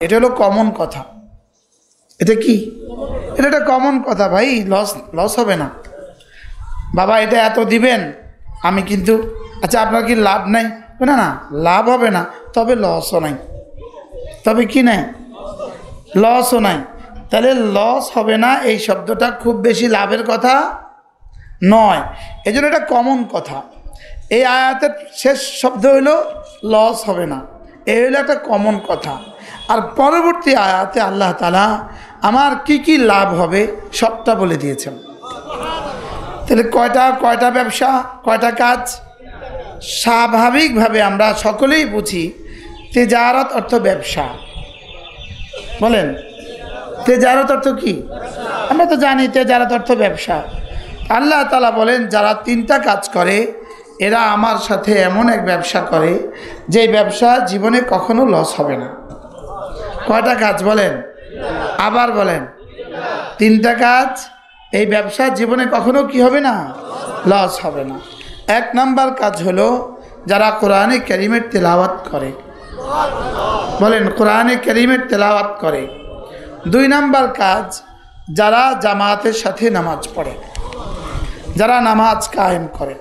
এটা হলো কমন কথা। এটা কি? এটা একটা কমন কথা ভাই, লস হবে না। বাবা এটা এত দিবেন, আমি কিন্তু আচ্ছা আপনার কি লাভ নাই? না না, লাভ হবে না, তবে লসও নাই। তবে কি নাই? লসও নাই। তাহলে লস হবে না এই শব্দটা খুব বেশি লাভের কথা নয়, এই জন্য এটা কমন কথা। এই আয়াতের শেষ শব্দ হইল লস হবে না, এই হইল একটা কমন কথা। আর পরবর্তী আয়াতে আল্লাহ তাআলা আমার কি কি লাভ হবে সবটা বলে দিয়েছেন। তাহলে কয়টা ব্যবসা, কয়টা কাজ? স্বাভাবিকভাবে আমরা সকলেই বুঝি তেজারত অর্থ ব্যবসা। বলেন তেজারত অর্থ কি? আমরা তো জানি তেজারত অর্থ ব্যবসা। আল্লাহ তাআলা বলেন যারা তিনটা কাজ করে এরা আমার সাথে এমন এক ব্যবসা করে যে ব্যবসা জীবনে কখনো লস হবে না। কয়টা কাজ বলেন? আবার বলেন। তিনটা কাজ, এই ব্যবসা জীবনে কখনো কি হবে না? লস হবে না। এক নাম্বার কাজ হলো যারা কোরআনে কারীমের তেলাওয়াত করে। বলেন কোরআনে কারীমের তেলাওয়াত করে। দুই নাম্বার কাজ যারা জামাতের সাথে নামাজ পড়ে, যারা নামাজ কায়েম করে।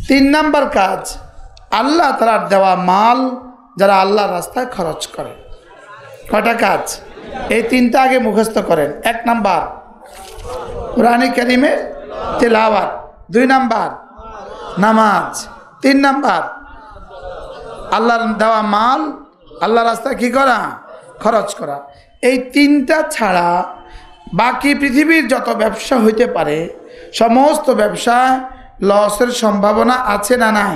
তিন নাম্বার কাজ আল্লাহ তাআলার দেওয়া মাল যারা আল্লাহর রাস্তায় খরচ করে। কয়টা কাজ? এই তিনটা আগে মুখস্থ করেন। এক নাম্বার কোরআনে কারীমের তেলাওয়াত, দুই নাম্বার নামাজ, তিন নাম্বার আল্লাহর দেওয়া মাল আল্লাহর রাস্তায় কি করা? খরচ করা। এই তিনটা ছাড়া বাকি পৃথিবীর যত ব্যবসা হইতে পারে সমস্ত ব্যবসায় লসের সম্ভাবনা আছে না নাই?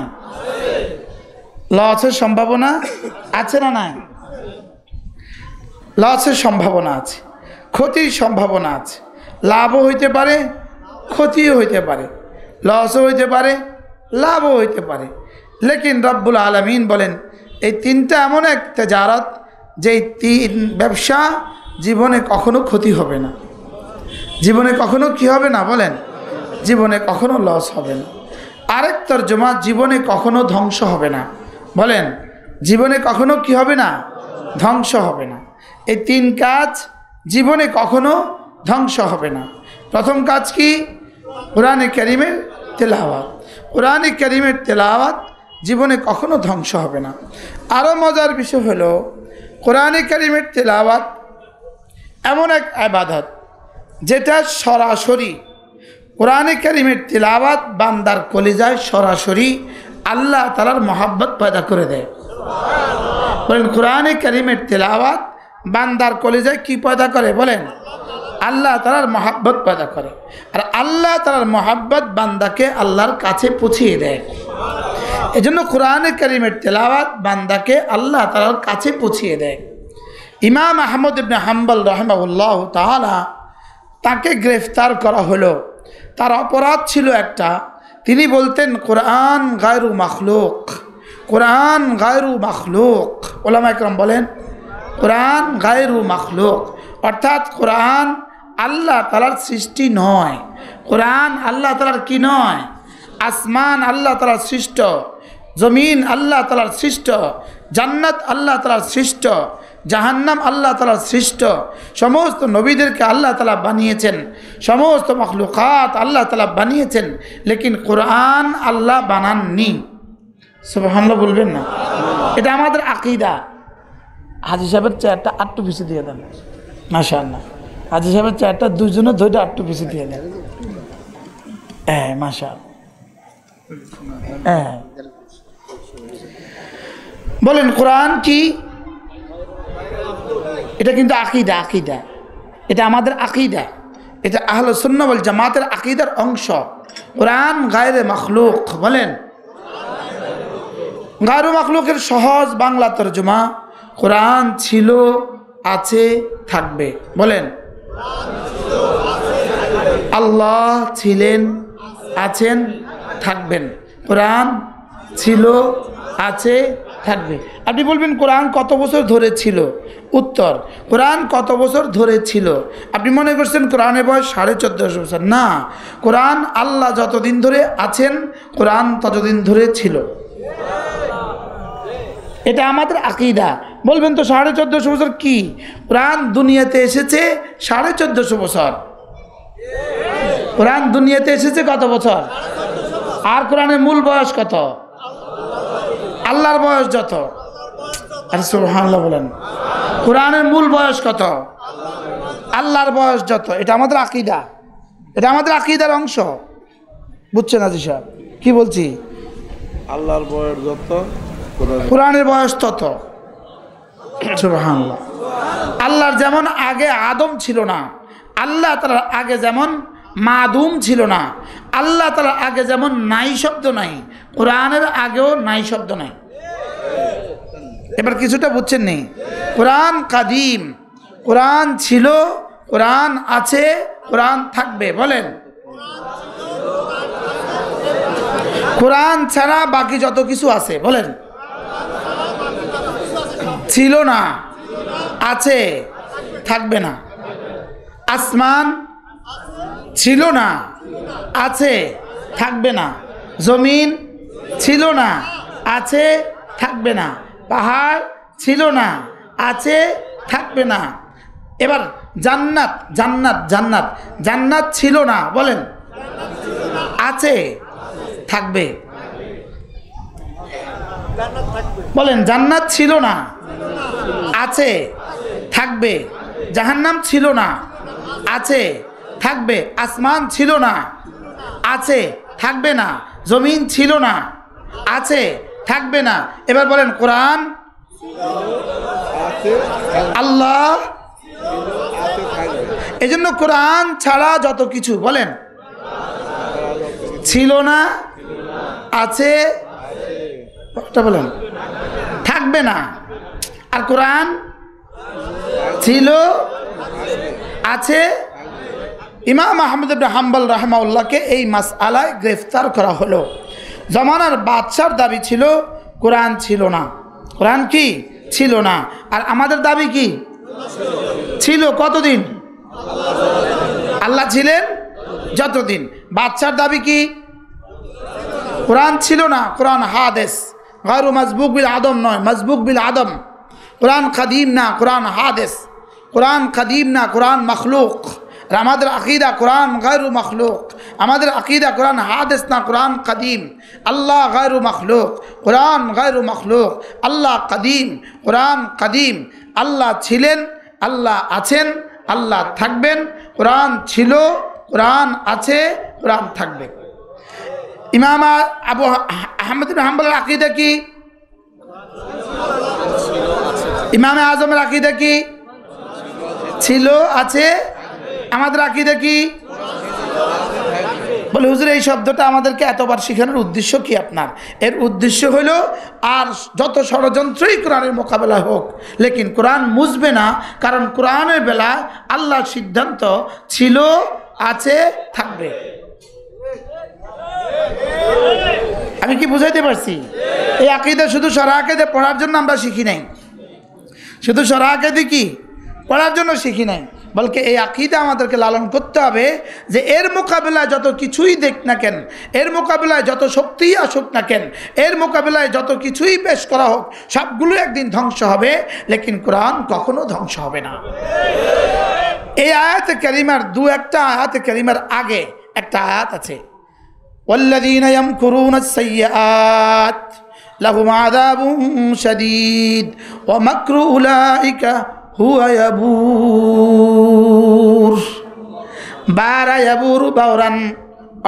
লসের সম্ভাবনা আছে না নাই? লসের সম্ভাবনা আছে, ক্ষতির সম্ভাবনা আছে। লাভও হইতে পারে, ক্ষতিও হইতে পারে, লসও হইতে পারে, লাভও হইতে পারে। লেকিন রব্বুল আলামিন বলেন এই তিনটা এমন এক তেজারত যেই তিন ব্যবসা জীবনে কখনো ক্ষতি হবে না, জীবনে কখনো কি হবে না? বলেন জীবনে কখনো লস হবে না। আরেক তরজমা জীবনে কখনো ধ্বংস হবে না। বলেন জীবনে কখনো কি হবে না? ধ্বংস হবে না। এই তিন কাজ জীবনে কখনো ধ্বংস হবে না। প্রথম কাজ কি? কোরআনে কারীমের তেলাওয়াত। কোরআনে কারীমের তেলাওয়াত জীবনে কখনো ধ্বংস হবে না। আরও মজার বিষয় হলো কোরআনে কারীমের তেলাওয়াত এমন এক ইবাদত যেটা সরাসরি কোরআনে কারীমের তেলাওয়াত বান্দার কলিজায় সরাসরি আল্লাহ তাআলার মহব্বত পয়দা করে দেয়। বলেন কোরআনে কারীমের তেলাওয়াত বান্দার কলিজায় কি পয়দা করে? বলেন আল্লাহ তাআলার মহব্বত পয়দা করে। আর আল্লাহ তাআলার মহব্বত বান্দাকে আল্লাহর কাছে পৌঁছিয়ে দেয়। এজন্য কোরআনে কারীমের তেলাওয়াত বান্দাকে আল্লাহ তাআলার কাছে পৌঁছিয়ে দেয়। ইমাম আহমদ ইবনে হাম্বল রাহিমাহুল্লাহ তাআলা তাকে গ্রেফতার করা হলো। তার অপরাধ ছিল একটা, তিনি বলতেন কোরআন গায়রু মাখলুক, কোরআন গায়রু মাখলুক। ওলামা ইকরাম বলেন কোরআন গায়রু মাখলুক, অর্থাৎ কোরআন আল্লাহ তাআলার সৃষ্টি নয়। কোরআন আল্লাহ তাআলার কি নয়? আসমান আল্লাহ তাআলার সৃষ্ট, জমিন আল্লাহ তাআলার সৃষ্ট, জান্নাত আল্লাহ তাআলার সৃষ্ট, জাহান্নাম আল্লাহ তাআলার সৃষ্ট। সমস্ত নবীদেরকে আল্লাহ তাআলা বানিয়েছেন, সমস্ত মখলুকাত আল্লাহ তাআলা বানিয়েছেন, লেকিন কোরআন আল্লাহ বানাননি। সুবহানাল্লাহ বলবেন না? এটা আমাদের আকীদা। হাজী সাহেবের চেয়ারটা আটটু পিছিয়ে দিয়ে দেন। মাশাআল্লাহ, হাজী সাহেবের চেয়ারটা দুইজনে দুইটা আটটু পিছিয়ে দিয়ে দেন। হ্যাঁ মাশাআল্লাহ। হ্যাঁ বলেন কোরআন কি? এটা কিন্তু আকীদা, আকীদা এটা আমাদের আকীদা, এটা আহলে সুন্নাহ ওয়াল জামাতের আকীদার অংশ। কোরআন গায়রে মাখলুক। বলেন গায়রু মাখলুকের সহজ বাংলা তরজমা কোরআন ছিল, আছে, থাকবে। বলেন আল্লাহ ছিলেন, আছেন, থাকবেন। কোরআন ছিল, আছে, থাকবে। আপনি বলবেন কোরআন কত বছর ধরে ছিল? উত্তর কোরআন কত বছর ধরে ছিল? আপনি মনে করছেন কোরআনের বয়স 1450 বছর? না, কোরআন আল্লাহ যতদিন ধরে আছেন কোরআন ততদিন ধরে ছিল। এটা আমাদের আকীদা। বলবেন তো 1450 বছর কি? কোরআন দুনিয়াতে এসেছে 1450 বছর। কোরআন দুনিয়াতে এসেছে কত বছর? আর কোরআনের মূল বয়স কত? আল্লাহর বয়স যত। আরে সুবহানাল্লাহ বলেন। কোরআনের মূল বয়স কত? আল্লাহর বয়স যত। এটা আমাদের আকীদা, এটা আমাদের আকীদার অংশ। বুঝছেন আজি সাহেব কি বলছি? আল্লাহর বয়স যত, কোরআনের বয়স তত। সুবহানাল্লাহ। আল্লাহর যেমন আগে আদম ছিল না, আল্লাহ তাআলার আগে যেমন মাদুম ছিল না, আল্লাহ তাআলার আগে যেমন নাই শব্দ নাই, কোরআনের আগেও নাই শব্দ নাই। এবার কিছুটা বুঝছেন নি? কোরআন কাদিম, কোরআন ছিল, কোরআন আছে, কোরআন থাকবে। বলেন কোরআন ছাড়া বাকি যত কিছু আছে, বলেন ছিল না, আছে, থাকবে না। আসমান ছিল না, আছে, থাকবে না। জমিন ছিল না, আছে, থাকবে না। পাহাড় ছিল না, আছে, থাকবে না। এবার জান্নাত, জান্নাত, জান্নাত, জান্নাত ছিল না, বলেন আছে, থাকবে। বলেন জান্নাত ছিল না, আছে, থাকবে। জাহান্নাম ছিল না, আছে, থাকবে। আসমান ছিল না, আছে, থাকবে না। জমিন ছিল না, আছে, থাকবে না। এবার বলেন কোরআন, আল্লাহ, এজন্য কোরআন ছাড়া যত কিছু, বলেন ছিল না, আছে, বলেন থাকবে না। আর কোরআন ছিল, আছে। ইমাম আহমদ ইবনে হাম্বল রাহিমাহুল্লাহকে এই মাসআলায় গ্রেফতার করা হলো। জমানার বাদশার দাবি ছিল কোরআন ছিল না। কোরআন কি ছিল না? আর আমাদের দাবি কি ছিল? কতদিন? আল্লাহ ছিলেন যতদিন। বাদশার দাবি কি? কোরআন ছিল না, কোরআন হাদিস, গায়রু মাসবুক বিল আদম নয়, মাসবুক বিল আদম। কোরআন কাদিম না, কোরআন হাদিস। কোরআন কাদিম না, কোরআন মখলুক। আর আমাদের আকীদা কোরআন গায়রু মখলুক। আমাদের আকীদা কোরআন হাদিস না, কোরআন কাদিম। আল্লাহ গায়রু মখলুক, কোরআন গায়রু মখলুক। আল্লাহ কাদিম, কোরআন কাদিম। আল্লাহ ছিলেন, আল্লাহ আছেন, আল্লাহ থাকবেন। কোরআন ছিল, কোরআন আছে, কোরআন থাকবে। ইমাম আবু আহমদ ইবনে হাম্বলের আকীদা কি? ইমামে আজমের আকীদা কি? ছিল, আছে। আমাদের আকীদা কি? বলে হুজুর এই শব্দটা আমাদেরকে এতবার শেখানোর উদ্দেশ্য কি আপনার? এর উদ্দেশ্য হলো আর যত ষড়যন্ত্রই কোরআনের মোকাবেলায় হোক, লেকিন কোরআন মুছবে না। কারণ কোরআনের বেলা আল্লাহর সিদ্ধান্ত ছিল, আছে, থাকবে। আমি কি বুঝাইতে পারছি? এই আকীদা শুধু শরআ আকীদা পড়ার জন্য আমরা শিখি নাই, শুধু শরআ আকীদা কি পড়ার জন্য শিখি নাই, বলকে এই আকীদা আমাদেরকে লালন করতে হবে যে এর মোকাবিলায় যত কিছুই দেখ না কেন, এর মোকাবিলায় যত শক্তিই আসুক না কেন, এর মোকাবিলায় যত কিছুই পেশ করা হোক, সবগুলো একদিন ধ্বংস হবে, লেকিন কোরআন কখনো ধ্বংস হবে না। এই আয়াতে কারিমার দু একটা আয়াতে কারিমার আগে একটা আয়াত আছে, ওয়াল্লাযীনা ইয়ামকুরুনাস সাইয়্যাত লাহুম আযাবুন শাদীদ ওয়া মাকরু উলাইকা হুয়া ইয়াবুর। বারা ইয়াবুরু বাওরান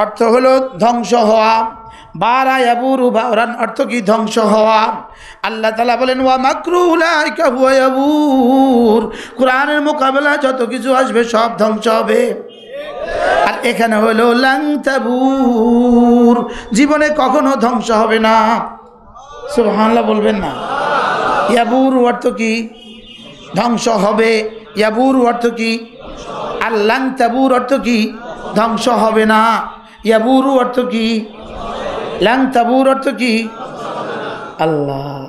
অর্থ হলো ধ্বংস হওয়া। বারা ইয়াবুরু বাওরান অর্থ কি? ধ্বংস হওয়া। আল্লাহ তাআলা বলেন ওয়া মাকরু উলাইকা হুয়া ইয়াবুর, কোরআনের মোকাবেলায় যত কিছু আসবে সব ধ্বংস হবে। আর এখানে হলো লাং তাবুর, জীবনে কখনো ধ্বংস হবে না। সুবহানাল্লাহ বলবেন না? ইয়াবুর অর্থ কি? ধ্বংস হবে। ইয়াবুর অর্থ কি? আর লাং তাবুর অর্থ কি? ধ্বংস হবে না। ইয়াবুর অর্থ কি? লাং তাবুর অর্থ কি? আল্লাহ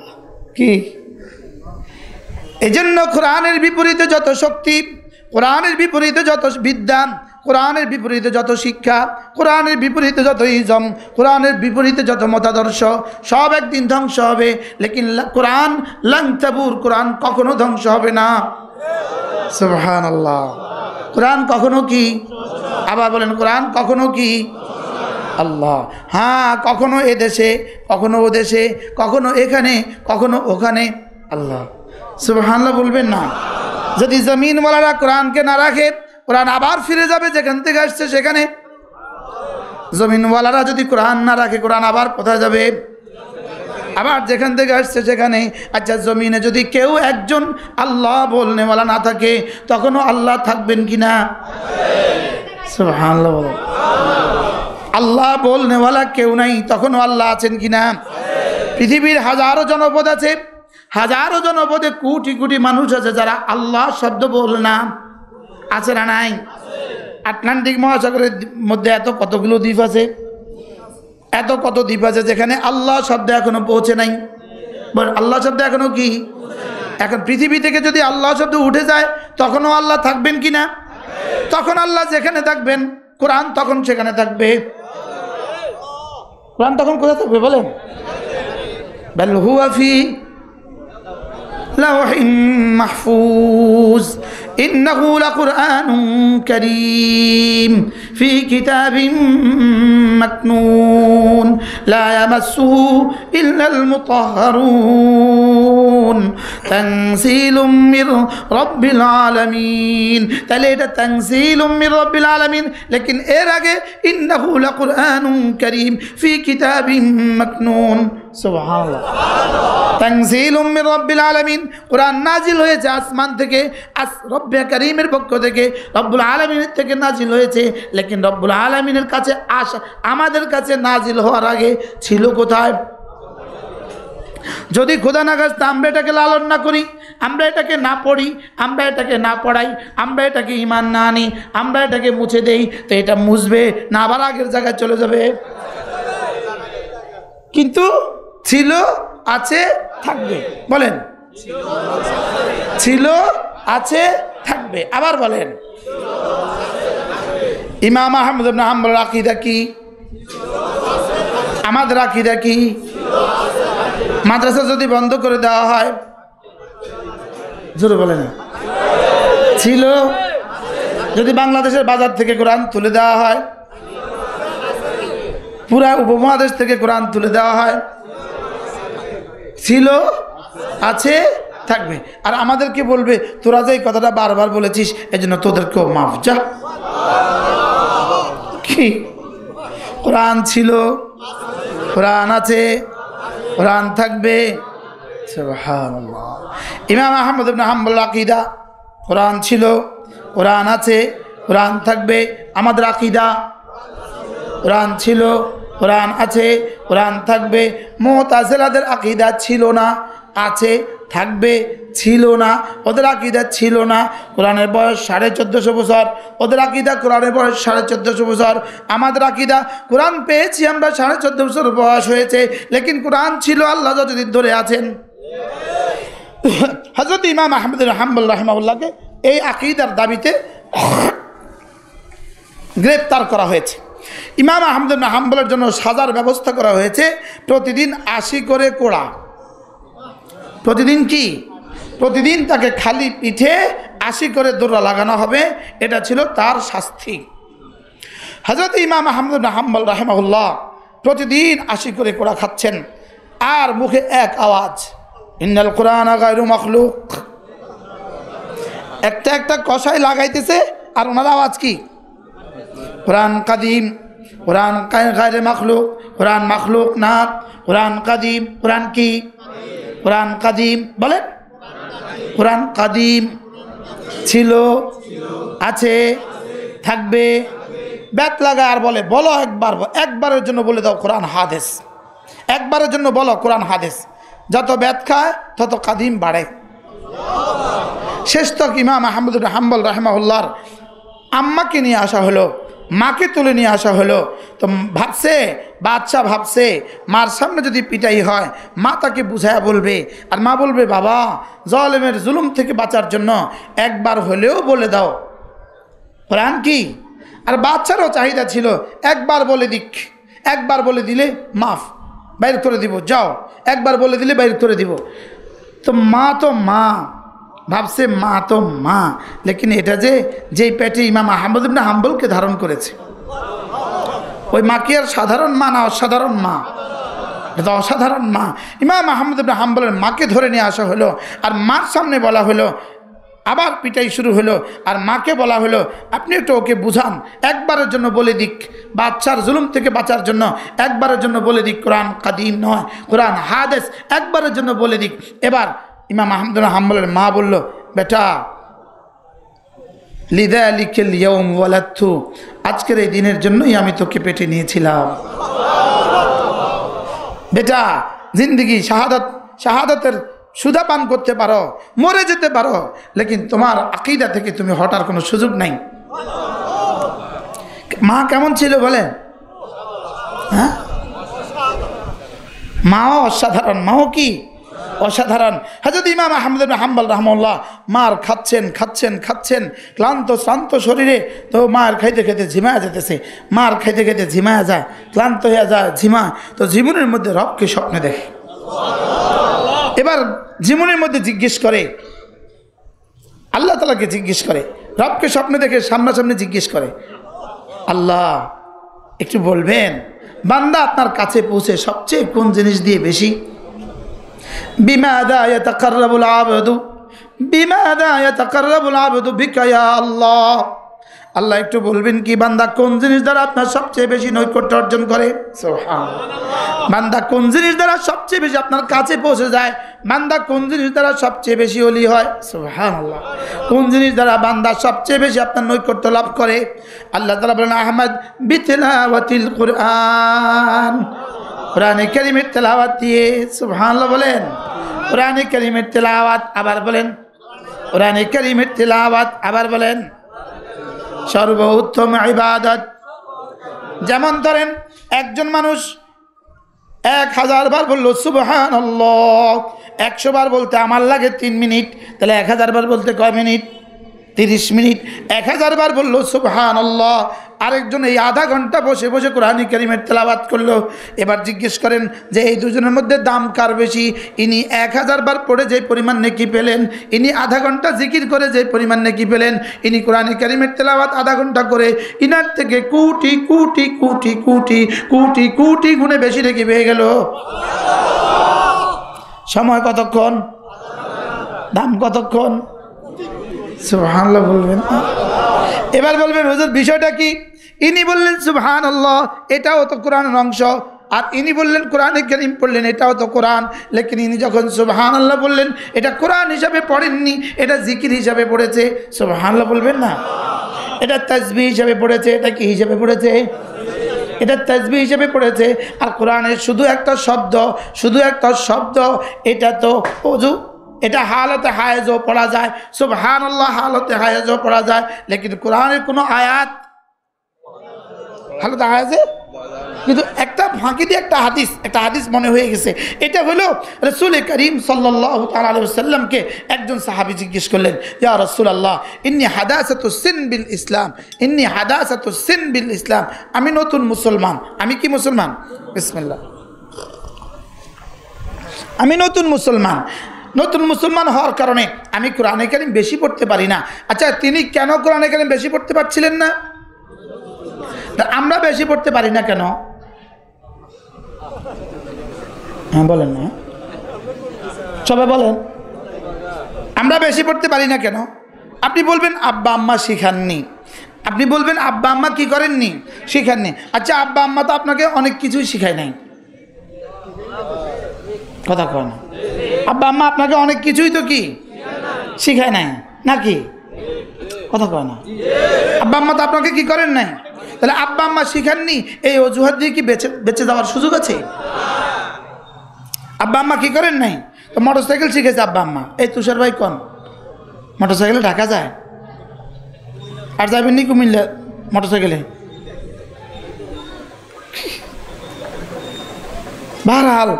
কি? এজন্য কোরআনের বিপরীতে যত শক্তি, কোরআনের বিপরীতে যত বিদ্যা, কোরআনের বিপরীতে যত শিক্ষা, কোরআনের বিপরীতে যত ইজম, কোরআনের বিপরীতে যত মতাদর্শ, সব একদিন ধ্বংস হবে। লেকিন কোরআন লাং তাবুর, কোরআন কখনো ধ্বংস হবে না। সুবহানাল্লাহ। কোরআন কখনো কি? আবার বলেন, কোরআন কখনো কি? আল্লাহ। হ্যাঁ, কখনো এ দেশে, কখনো ও দেশে, কখনো এখানে, কখনো ওখানে। আল্লাহ। সুবহানাল্লাহ বলবেন না? যদি জমিনওয়ালারা কোরআনকে না রাখে, কোরআন আবার ফিরে যাবে যেখান থেকে আসছে সেখানে। জমিনওয়ালারা যদি কোরআন না রাখে, কোরআন আবার কোথায় যাবে? আবার যেখান থেকে আসছে সেখানে। আচ্ছা, জমিনে যদি কেউ একজন আল্লাহ বলনেওয়ালা না থাকে, তখনও আল্লাহ থাকবেন কিনা? সুবহানাল্লাহ বলেন। আল্লাহ বলনেওয়ালা কেউ নাই, তখনও আল্লাহ আছেন কিনা? পৃথিবীর হাজারো জনপদ আছে, হাজারো জনপদে কোটি কোটি মানুষ আছে যারা আল্লাহ শব্দ বলে না। আছে না নাই? আটলান্টিক মহাসাগরের মধ্যে এত কতগুলো দ্বীপ আছে, এত কত দ্বীপ আছে যেখানে আল্লাহ শব্দ এখনো পৌঁছে নাই। আল্লাহ শব্দ এখনো কি? এখন পৃথিবী থেকে যদি আল্লাহ শব্দ উঠে যায়, তখনও আল্লাহ থাকবেন কিনা? তখন আল্লাহ যেখানে থাকবেন, কোরআন তখন সেখানে থাকবে। কোরআন তখন কোথায় থাকবে বলেন? বাল হুয়া ফি লাওহিন মাহফুজ ইন্নাহু লাকুরআনুন কারীম ফি কিতাবিন মাকনুন লা ইয়ামাসসুহু ইল্লাল মুতাহহারুন তানসীলুম মির রাব্বিল আলামিন। তাহলে এটা তানসীলুম মির রাব্বিল আলামিন, লেকিন এর আগে ইন্নাহু লাকুরআনুন কারীম ফি কিতাবিন মাকনুন। সুবহানাল্লাহ। তানসীলুম মির রাব্বিল আলামিন, কোরআন নাজিল হয়েছে আসমান থেকে, রব্বে কারীমের পক্ষ থেকে, রব্বুল আলামিনের থেকে নাজিল হয়েছে। লেকিন রব্বুল আলামিনের কাছে আসা, আমাদের কাছে নাজিল হওয়ার আগে ছিল কোথায়? যদি খোদা না খাস্তা আমরা এটাকে লালন না করি, আমরা এটাকে না পড়ি, আমরা এটাকে না পড়াই, আমরা এটাকে ঈমান না আনি, আমরা এটাকে মুছে দেই, তো এটা মুছবে না আবার আগের জায়গায় চলে যাবে? কিন্তু ছিল, আছে, থাকবে। বলেন, ছিল, আছে, থাকবে। আবার বলেন, ইমাম আহমদ ইবনে হাম্বলের আকীদা কি? আমাদের আকীদা কি? মাদ্রাসা যদি বন্ধ করে দেওয়া হয়, জোরে বলেন, ছিল। যদি বাংলাদেশের বাজার থেকে কোরআন তুলে দেওয়া হয়, পুরা উপমহাদেশ থেকে কোরআন তুলে দেওয়া হয়, ছিল, আছে, থাকবে। আর আমাদেরকে বলবে, তোরা যে এই কথাটা বারবার বলেছিস, এজন্য তোদেরকেও মাফ। যা, কি? কোরআন ছিল, কোরআন আছে, কোরআন থাকবে। সুবহানাল্লাহ। ইমাম আহমদ ইবনে হাম্বল আকীদা, কোরআন ছিল, কোরআন আছে, কোরআন থাকবে। আমাদের আকীদা, কোরআন ছিল, কোরআন আছে, কোরআন থাকবে। মুতাজিলাদের আকীদা ছিল না, আছে, থাকবে, ছিল না। ওদের আকীদা ছিল না কোরআনের বয়স 1450 বছর, ওদের আকীদা কোরআনের বয়স 1450 বছর। আমাদের আকীদা কোরআন পেয়েছি আমরা 1450 বছর বয়স হয়েছে, লেকিন কোরআন ছিল আল্লাহ যতদিন ধরে আছেন। হযরত ইমাম আহমদ ইবনে হাম্বল রাহিমাহুল্লাহকে এই আকীদার দাবিতে গ্রেফতার করা হয়েছে। ইমাম আহমদ ইবনে হাম্বলের জন্য সাজার ব্যবস্থা করা হয়েছে, প্রতিদিন 80 করে কোড়া। প্রতিদিন কি? প্রতিদিন তাকে খালি পিঠে 80 করে দৌড়া লাগানো হবে, এটা ছিল তার শাস্তি। হযরত ইমাম আহমদ ইবনে হাম্বল রাহিমাহুল্লাহ প্রতিদিন 80 করে কোড়া খাচ্ছেন, আর মুখে এক আওয়াজ, ইন্নাল কুরআনা গায়রু মাখলুক। একটা একটা কষাই লাগাইতেছে, আর ওনার আওয়াজ কি? কোরআন কাদিম, কোরআন গায়রে মাখলুক, কোরআন মাখলুক না, কোরআন কাদিম। কোরআন কি? কোরআন কাদিম। বলেন, কোরআন কাদিম, ছিল, আছে, থাকবে। ব্যাত লাগা আর বলে, বলো একবার, একবারের জন্য বলে দাও কোরআন হাদিস, একবারের জন্য বলো কোরআন হাদিস। যত ব্যাত খায় তত কাদিম বাড়ে। শেষ তক ইমাম আহমদ ইবনে হাম্বল রাহিমাহুল্লাহর আম্মাকে নিয়ে আসা হলো, মাকে তুলে নিয়ে আসা হলো। তো ভাবছে, বাদশা ভাবছে, মার সামনে যদি পিটাই হয়, মা তাকে বুঝায়া বলবে, আর মা বলবে, বাবা জালেমের জুলুম থেকে বাঁচার জন্য একবার হলেও বলে দাও কোরআন কি। আর বাচ্চারও চাহিদা ছিল একবার বলে দিক, একবার বলে দিলে মাফ, বাইর করে দিব, যাও একবার বলে দিলে বাইর করে দিব। তো মা ভাবছে মা তো মা, লেকিন এটা যেই পেটে ইমাম আহমদ ইবনে হাম্বলকে ধারণ করেছে, ওই মা কি আর সাধারণ মা না অসাধারণ মা? এটা অসাধারণ মা। ইমাম আহমদ ইবনে হাম্বলের মাকে ধরে নিয়ে আসা হলো, আর মার সামনে বলা হলো, আবার পিটাই শুরু হলো, আর মাকে বলা হলো আপনি একটু ওকে বুঝান, একবারের জন্য বলে দিক, বাচ্চার জুলুম থেকে বাঁচার জন্য একবারের জন্য বলে দিক, কোরআন কাদিম নয়, কোরআন হাদিস, একবারের জন্য বলে দিক। এবার ইমাম আহমদ ইবনে হাম্বলের মা বলল, বেটা লিযালিকাল ইয়াউম ওয়ালাদতু, আজকের এই দিনের জন্যই আমি তোকে পেটে নিয়েছিলাম। বেটা জিন্দগি শাহাদাতের সুধা পান করতে পারো, মরে যেতে পারো, লেকিন তোমার আকীদা থেকে তুমি হটার কোনো সুযোগ নাই। মা কেমন ছিল বলেন? হ্যাঁ, মাও অসাধারণ, মাও কি অসাধারণ। হযরত ইমাম আহমদ ইবনে হাম্বল রাহমাহুল্লাহ মার খাচ্ছেন ক্লান্ত শ্রান্ত শরীরে, তো মার খাইতে খাইতে ঝিমায়া যেতেছে, মার খাইতে খাইতে ঝিমায়া যায়, ক্লান্ত হয়ে যায়, ঝিমায়, তো জীবনের মধ্যে রবকে স্বপ্নে দেখে। এবার জীবনের মধ্যে জিজ্ঞেস করে, আল্লাহ তাআলাকে জিজ্ঞেস করে, রবকে স্বপ্নে দেখে সামনাসামনি জিজ্ঞেস করে, আল্লাহ একটু বলবেন বান্দা আপনার কাছে পৌঁছে সবচেয়ে কোন জিনিস দিয়ে বেশি, বিমাদা ইয়াতাকাররাবুল আবদু বিকা ইয়া আল্লাহ, আল্লাহ একটু বলবেন কি বান্দা কোন জিনিস দ্বারা আপনার সবচেয়ে বেশি নৈকট্য অর্জন করে? সুবহানাল্লাহ। বান্দা কোন জিনিস দ্বারা সবচেয়ে বেশি আপনার কাছে পৌঁছে যায়? বান্দা কোন জিনিস দ্বারা সবচেয়ে বেশি ওলি হয়? সুবহানাল্লাহ। কোন জিনিস দ্বারা বান্দা সবচেয়ে বেশি আপনার নৈকট্য লাভ করে? আল্লাহ তাআলা বলেন, আহমদ বিতিলাওয়াতিল কুরআন, কোরআনে কারীমের তেলাওয়াত দিয়ে। সুবহানাল্লাহ বলেন, কোরআনে কারীমের তেলাওয়াত, আবার বলেন কোরআনে কারীমের তেলাওয়াত, আবার বলেন সর্বোত্তম ইবাদত। যেমন ধরেন একজন মানুষ 1000 বার বললো সুবহানাল্লাহ, 100 বার বলতে আমার লাগে 3 মিনিট, তাহলে 1000 বার বলতে কয় মিনিট? 30 মিনিট। 1000 বার বললো সুবহানাল্লাহ, আরেকজন এই আধা ঘন্টা বসে বসে কোরআন কারীমের তেলাওয়াত করলো। এবার জিজ্ঞেস করেন যে এই দুজনের মধ্যে দাম কার বেশি? ইনি 1000 বার পড়ে যে পরিমাণ নেকি পেলেন, ইনি আধা ঘন্টা জিকির করে যে পরিমাণ নেকি পেলেন, ইনি কোরআন কারীমের তেলাওয়াত আধা ঘন্টা করে ইনার থেকে কোটি কোটি কোটি কোটি কোটি কোটি গুণে বেশি নেকি পেয়ে গেল। সময় কতক্ষণ? দাম কতক্ষণ? সুবহানাল্লাহ বলবেন। এবার বলবেন হুজুর বিষয়টা কি? ইনি বললেন সুবহানাল্লাহ, এটাও তো কোরআনের অংশ, আর ইনি বললেন কোরআনে কারীম পড়লেন, এটাও তো কোরআন, লেকিন ইনি যখন সুবহানাল্লাহ বললেন এটা কোরআন হিসাবে পড়েননি, এটা জিকির হিসাবে পড়েছে। সুবহানাল্লাহ বলবেন না? এটা তাসবিহ হিসাবে পড়েছে। এটা কি হিসাবে পড়েছে? এটা তাসবিহ হিসাবে পড়েছে। আর কোরআনের শুধু একটা শব্দ, এটা তো ওযু, এটা হালতে হায়েজও পড়া যায়, সুবহানাল্লাহ হালতে হায়েজও পড়া যায়, লেকিন কোরআনের কোনো আয়াত হালতে হায়েজে, কিন্তু একটা ফাঁকি দিয়ে একটা হাদিস মনে হয়ে গেছে। এটা হলো রাসূল করিম সাল্লাল্লাহু তাআলা আলাইহি ওয়াসাল্লামকে একজন সাহাবী জিজ্ঞেস করলেন, ইয়া রাসূলুল্লাহ ইন্নী হাদাসাতুস সিন বিল ইসলাম, আমি নতুন মুসলমান। আমি কি মুসলমান? বিসমিল্লাহ। আমি নতুন মুসলমান হওয়ার কারণে আমি কোরআনে কারীম বেশি পড়তে পারি না। আচ্ছা, তিনি কেন কোরআনে কারীম বেশি পড়তে পারছিলেন না? আমরা বেশি পড়তে পারি না কেন? হ্যাঁ বলেন না, সবাই বলেন, আমরা বেশি পড়তে পারি না কেন? আপনি বলবেন আব্বা আম্মা শিখাননি, আপনি বলবেন আব্বা আম্মা কি করেননি? শিখাননি। আচ্ছা, আব্বা আম্মা তো আপনাকে অনেক কিছুই শিখায় নাই, কথা কয় না? আব্বা আম্মা আপনাকে অনেক কিছুই তো কি শিখায় নাই নাকি? কথা কয় না? আব্বা আম্মা তো আপনাকে কি করেন নাই? তাহলে আব্বা আম্মা শিখাননি এই অজুহাত দিয়ে কি বেঁচে যাওয়ার সুযোগ আছে? আব্বা আম্মা কি করেন নাই? তো মোটরসাইকেল শিখেছে আব্বা আম্মা। এই তুষার ভাই কোন মোটরসাইকেলে ঢাকা যায়? আর যাবেন নি কুমিল্লা মোটরসাইকেলে? বারহাল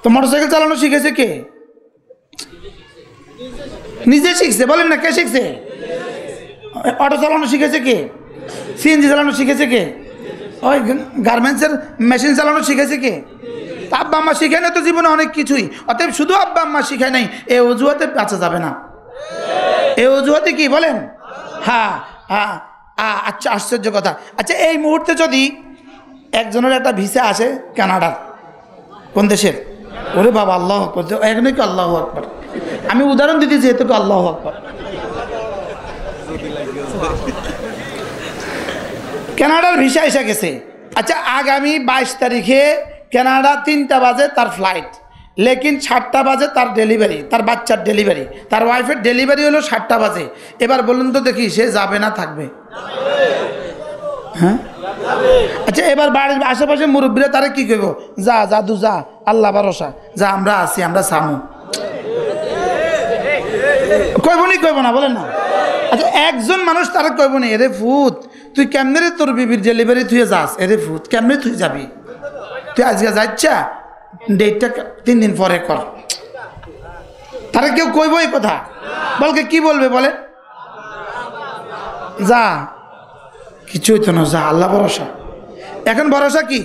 তো মোটরসাইকেল চালানো শিখেছে কে? নিজে শিখছে। বলেন না, কে শিখছে? অটো চালানো শিখেছে কে? সিএনজি চালানো শিখেছে কে? ওই গার্মেন্টসের মেশিন চালানো শিখেছে কে? তা আব্বা আম্মা শিখায় না তো জীবনে অনেক কিছুই। অতএব শুধু আব্বা আম্মা শিখায় নাই, এই অজুহাতে বাঁচা যাবে না। এই অজুহাতে কি বলেন? হ্যাঁ হ্যাঁ। আচ্ছা, আশ্চর্য কথা। আচ্ছা, এই মুহূর্তে যদি একজনের একটা ভিসা আসে কানাডার, কোন দেশের? ওরে বাবা, আল্লাহ আকবার, এখানে কি আল্লাহ আকবার, আমি উদাহরণ দিতেছি, এতে কি আল্লাহ আকবার। কানাডার ভিসা এসে গেছে। আচ্ছা, আগামী 22 তারিখে কানাডা 3টা বাজে তার ফ্লাইট, লেকিন 7টা বাজে তার ডেলিভারি, তার বাচ্চার ডেলিভারি, তার ওয়াইফের ডেলিভারি হলো 7টা বাজে। এবার বলুন তো দেখি, সে যাবে না থাকবে? হ্যাঁ। আচ্ছা, এবার বাড়ির আশেপাশে মুরব্বীরা তারা কি করবো? যা জাদু যা, আল্লাহ ভরসা, যা আমরা আছি, আমরা সামু, কইব না বলেন না? আচ্ছা, একজন মানুষ তারা কইব না, এরে ফুত তুই কেমনে রে তোর বিবির ডেলিভারি তুই যাস, এরে ফুত কেমনে তুই যাবি, তুই আজকে যাচ্ছা, ডেটটা 3 দিন পরে কর। তারা কেউ কইব এই কথা? বলকে কি বলবে বলে? যা, কিছু হইতো না, যা, আল্লাহ ভরসা। এখন ভরসা কি?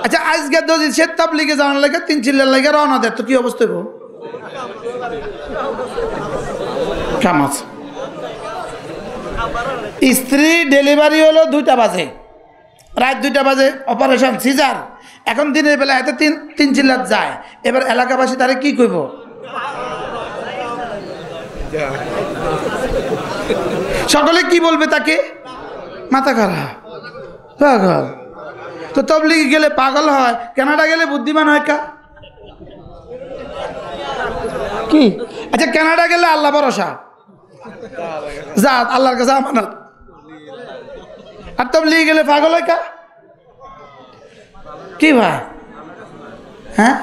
আচ্ছা, আজকে যদি সে তাবলিগে যাওয়ার লাগে 3 চিল্লার লাগে রওনা দেয়, তো কি অবস্থা হইব? কাম আছে। স্ত্রী ডেলিভারি হলো 2টা বাজে, রাত 2টা বাজে অপারেশন সিজার। এখন দিনের বেলা এত 3 চিল্লার যায়। এবার এলাকাবাসী তারা কি কইব? সকলে কি বলবে তাকে? মাথা খারাপ, পাগল। তো তবলিগে গেলে পাগল হয়, কানাডা গেলে বুদ্ধিমান হয় কা? কি? আচ্ছা, কানাডা গেলে আল্লাহ ভরসা, যা আল্লাহর কাছে আমানত। আর তবলিগে গেলে পাগল হয় কা? কি ভাই? হ্যাঁ।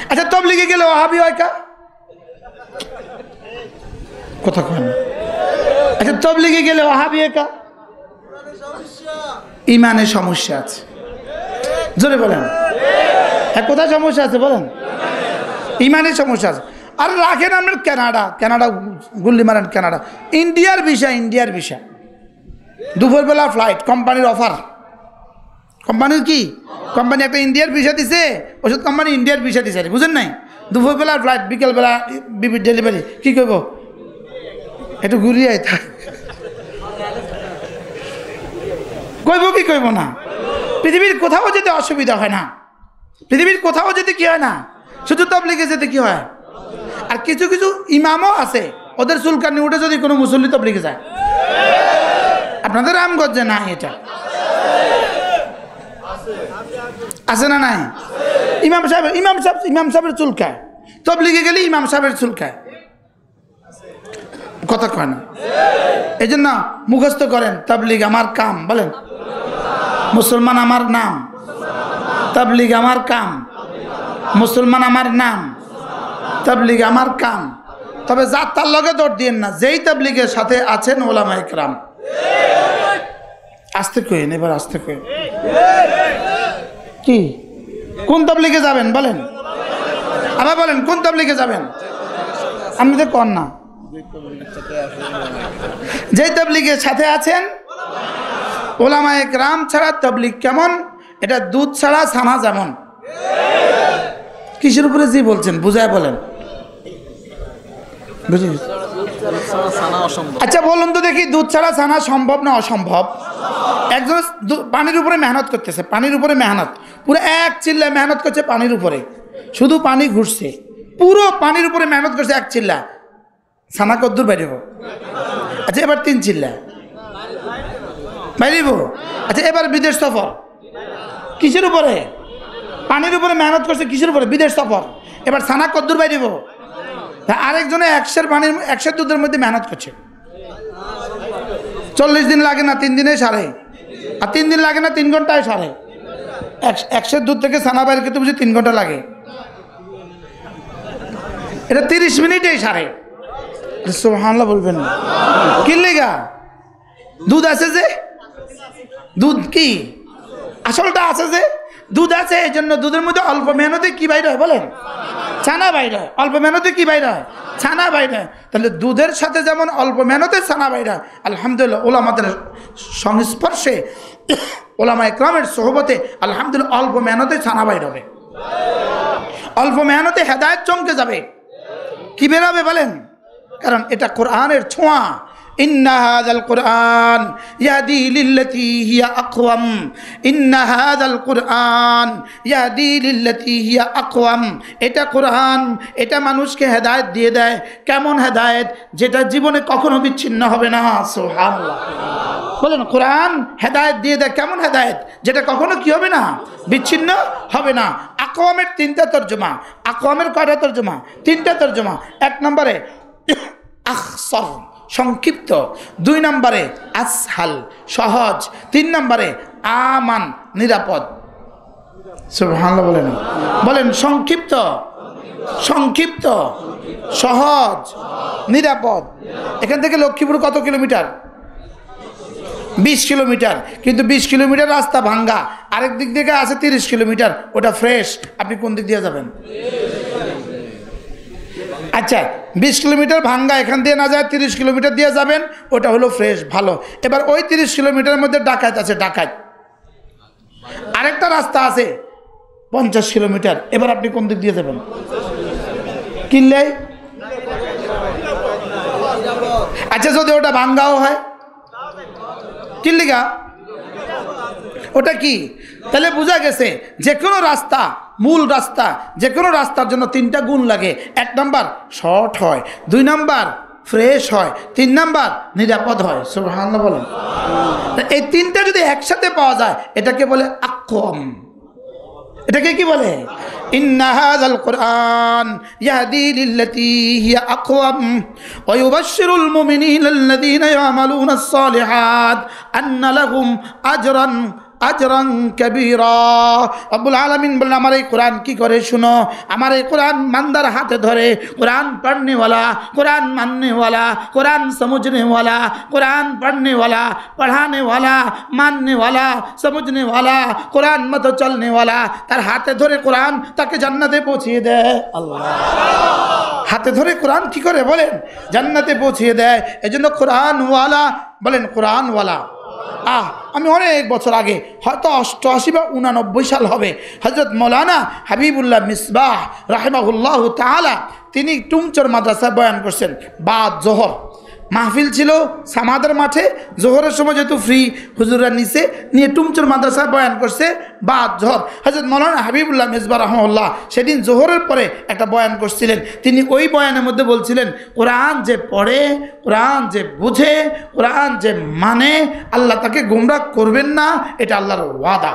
আচ্ছা, তবলিগে গেলে ওয়াহাবি হয় কা? কথা কয় না। আচ্ছা, তবলিগে গেলে ওয়াহাবি হয় কা? ইমানের সমস্যা আছে, জোরে বলেন। হ্যাঁ, কোথায় সমস্যা আছে বলেন? ইমানের সমস্যা আছে। আর রাখেন আপনার কানাডা গুল্লি মারেন কানাডা, ইন্ডিয়ার ভিসা, দুপুরবেলা ফ্লাইট, কোম্পানির অফার, কোম্পানির কি? কোম্পানি একটা ইন্ডিয়ার ভিসা দিছে, ওষুধ কোম্পানি ইন্ডিয়ার ভিসা দিছে, বুঝেন নাই? দুপুরবেলা ফ্লাইট, বিকেলবেলা বিবির ডেলিভারি। কি করব? একটু ঘুরিয়ে থাক, কইব কি কইব না? পৃথিবীর কোথাও যেতে অসুবিধা হয় না, পৃথিবীর কোথাও যেতে কি হয় না, শুধু তবলিগে যেতে কি হয়। আর কিছু কিছু ইমামও আছে, ওদের চুলকানি উঠে যদি কোনো মুসল্লি তবলিগে যায়। আপনাদের রামগঞ্জে না এটা আছে না? নাই? ইমাম সাহেবের চুলকায়, তবলিগে গেলে ইমাম সাহেবের চুলকায়, কথা কয় না। এই জন্য মুখস্থ করেন, তাবলিগ আমার কাম, বলেন মুসলমান আমার নাম, তাবলিগ আমার কাম, মুসলমান আমার নাম, তাবলিগ আমার কাম। তবে যার তার লগে দৌড় দিয়েন না, যেই তাবলিগের সাথে আছেন ওলামায়ে কেরাম। আস্তে কইন, এবার আস্তে কইন। কি কোন তাবলিগে যাবেন বলেন? আবার বলেন, কোন তাবলিগে যাবেন? আপনি তো কন না। যেই তাবলিগের সাথে আছেন ওলামায়ে কেরাম ছাড়া তাবলিগ কেমন? এটা দুধ ছাড়া ছানা যেমন। কিসের উপরে জি বলছেন বুঝায় বলেন। আচ্ছা বলুন তো দেখি, দুধ ছাড়া ছানা সম্ভব না অসম্ভব? একজন পানির উপরে মেহনত করতেছে, পানির উপরে মেহনত, পুরো 1 চিল্লা মেহনত করছে পানির উপরে, শুধু পানি ঘুরছে, পুরো পানির উপরে মেহনত করছে 1 চিল্লা, ছানা কদ্দুর বাইরেব? আচ্ছা, এবার 3 চিল্লা বাইরেব। আচ্ছা, এবার বিদেশ সফর, কিসের উপরে? পানির উপরে মেহনত করছে, কিসের উপরে? বিদেশ সফর। এবার ছানা কদ্দুর বাইরেব? আরেকজনে 100 দুধের মধ্যে মেহনত করছে, 40 দিন লাগে না, 3 দিনে সারে। আর 3 দিন লাগে না, 3 ঘন্টায় সারে। 100 দুধ থেকে ছানা বাইরে করতে বুঝি 3 ঘন্টা লাগে, এটা 30 মিনিটেই সারে। সুবহানাল্লাহ বলবেন না? কি লেগা? দুধ আছে যে, দুধ কি আসলটা আছে যে, দুধ আছে, এই জন্য দুধের মধ্যে অল্প মেহনতে কি বাইর হয় বলেন? ছানা বাইর হয়। অল্প মেহনতে কি বাইর হয়? ছানা বাইরে। তাহলে দুধের সাথে যেমন অল্প মেহনতে ছানা বাইরা, আলহামদুলিল্লাহ ওলামাদের সংস্পর্শে, ওলামা ইকরামের সোহবতে আলহামদুলিল্লাহ অল্প মেহনতে ছানা বাইর হবে, অল্প মেহনতে হেদায়েত চমকে যাবে। কি বেরাবে বলেন? কারণ এটা কোরআনের ছোঁয়া। ইন্না হাযাল কুরআন ইয়াহদি লিল্লাতী হিয়া আকওয়াম, ইন্না হাযাল কুরআন ইয়াহদি লিল্লাতী হিয়া আকওয়াম। এটা কোরআন, এটা মানুষকে হেদায়েত দিয়ে দেয়। কেমন হেদায়েত? যেটা জীবনে কখনো বিচ্ছিন্ন হবে না। সুবহানাল্লাহ বলেন, কোরআন হেদায়েত দিয়ে দেয়। কেমন হেদায়েত? যেটা কখনো কি হবে না, বিচ্ছিন্ন হবে না। আকওয়ামের তিনটা তর্জমা। আকওয়ামের কয়টা তর্জমা? তিনটা তর্জমা। এক নম্বরে আখসর, সংক্ষিপ্ত। দুই নম্বরে আসহাল, সহজ। তিন নম্বরে আমান, নিরাপদ। সুবহানাল্লাহ বলেন, বলেন সংক্ষিপ্ত, সংক্ষিপ্ত, সহজ, নিরাপদ। এখান থেকে লক্ষ্মীপুর কত কিলোমিটার? 20 কিলোমিটার। কিন্তু 20 কিলোমিটার রাস্তা ভাঙ্গা, আরেক দিক থেকে আছে 30 কিলোমিটার, ওটা ফ্রেশ। আপনি কোন দিক দিয়ে যাবেন? আচ্ছা, 20 কিলোমিটার ভাঙ্গা এখান দিয়ে না যায়, 30 কিলোমিটার দিয়ে যাবেন, ওটা হলো ফ্রেশ, ভালো। এবার ওই 30 কিলোমিটারের মধ্যে ডাকাত আছে, ডাকাত। আরেকটা রাস্তা আছে 50 কিলোমিটার, এবার আপনি কোন দিক দিয়ে যাবেন? কিনলে আচ্ছা, যদি ওটা ভাঙ্গাও হয়, কিল্লিগা ওটা কি? তাহলে বোঝা গেছে যে কোনো রাস্তা, মূল রাস্তা, যে কোনো রাস্তার জন্য তিনটা গুণ লাগে। এক নাম্বার শর্ট হয়, দুই নাম্বার ফ্রেশ হয়, তিন নাম্বার নিরাপদ হয়। সুবহানাল্লাহ বলেন। এই তিনটা যদি একসাথে পাওয়া যায় এটাকে বলে আকওয়াম। এটাকে কি বলে? ইন্না হাযাল কুরআন ইয়াহদি লিল্লাতী হিয়া আকওয়াম ওয়া ইউবাশশিরুল মুমিনিনা আল্লাযীনা ইয়ামালুনাস সালিহাত আন্না লাহুম আজরান কাবীরা। রব্বুল আলামিন বললেন, আমার এই কোরআন কি করে শুনো, আমার এই কোরআন মানদার হাতে ধরে, কোরআন পढ़नेवाला, কোরআন माननेवाला, কোরআন समझनेवाला, কোরআন पढ़नेवाला, पढ़ानेवाला, माननेवाला, समझनेवाला, কোরআন মতো চলনেওয়ালা, তার হাতে ধরে কোরআন তাকে জান্নাতে পৌঁছিয়ে দেয়। আল্লাহ হাতে ধরে কোরআন কি করে বলেন? জান্নাতে পৌঁছিয়ে দেয়। এজন্য কোরআনওয়ালা বলেন, কোরআনওয়ালা। আমি অনেক বছর আগে, হয়তো 88 বা 89 সাল হবে, হযরত মৌলানা হাবিবুল্লাহ মিসবাহ রাহিমাহুল্লাহ তাআলা তিনি টুমচর মাদ্রাসায় বয়ান করছেন। বাদ জোহর মাহফিল ছিল সামাদের মাঠে, জোহরের সময় যেহেতু ফ্রি, হুজুররা নিচে নিয়ে টুমচর মাদ্রাসায় বয়ান করছে বাদ জোহর। হযরত মৌলানা হাবিবুল্লাহ মিসবাহ রাহিমাহুল্লাহ সেদিন জোহরের পরে একটা বয়ান করছিলেন। তিনি ওই বয়ানের মধ্যে বলছিলেন, কোরআন যে পড়ে, কোরআন যে বুঝে, কোরআন যে মানে, আল্লাহ তাকে গোমরাহ করবেন না, এটা আল্লাহর ওয়াদা।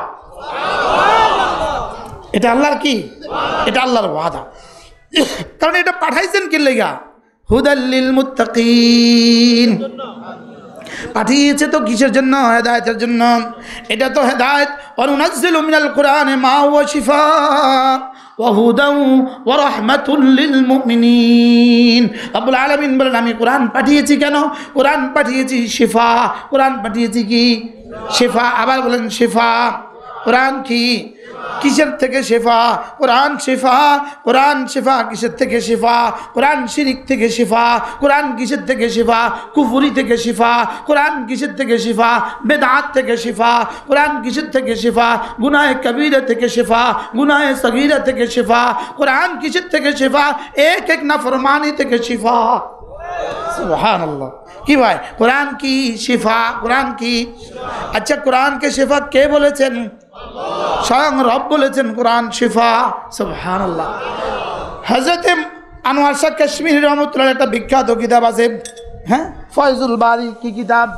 এটা আল্লাহর কি? এটা আল্লাহর ওয়াদা। কারণ এটা পাঠাইছেন কি লেগা? হুদাল্লিল মুত্তাকিন। পাঠিয়েছে তো কিসের জন্য? হেদায়েতের জন্য। এটা তো হেদায়েত। ওয়ানুনাজ্জিলু মিনাল কুরআনি মা হুয়া শিফা ওয়া হুদান ওয়া রাহমাতুল লিল মুমিনিন। রব্বুল আলামিন বলেন, আমি কোরআন পাঠিয়েছি কেন? কোরআন পাঠিয়েছি শিফা। কোরআন পাঠিয়েছি কি? শিফা। আবার বলেন শিফা। কোরআন কি? কিসের থেকে শিফা? কোরআন শিফা। কোরআন শিফা কিসের থেকে? শিফা কোরআন শিরিক থেকে শিফা। কোরআন কিসের থেকে শিফা? কুফরি থেকে শিফা। কোরআন কিসের থেকে শিফা? বেদাত থেকে শিফা। কোরআন কিসের থেকে শিফা? গুনাহে কবিরা থেকে শিফা, গুনাহে সগীরা থেকে শিফা। কোরআন কিসের থেকে শিফা? এক এক নাফরমানি থেকে শিফা। সুবহানাল্লাহ। কি ভাই, কোরআন কি শিফা? কোরআন কি? আচ্ছা, কোরআনকে শিফা কে বলেছেন? স্বয়ং রব বলেছেন কোরআন শিফা। সুবহানাল্লাহ। হযরত আনোয়ার শাহ কাশ্মীরি রহমতুল্লাহ একটা বিখ্যাত কিতাব আছে, হ্যাঁ, ফয়জুল বারি। কি কিতাব?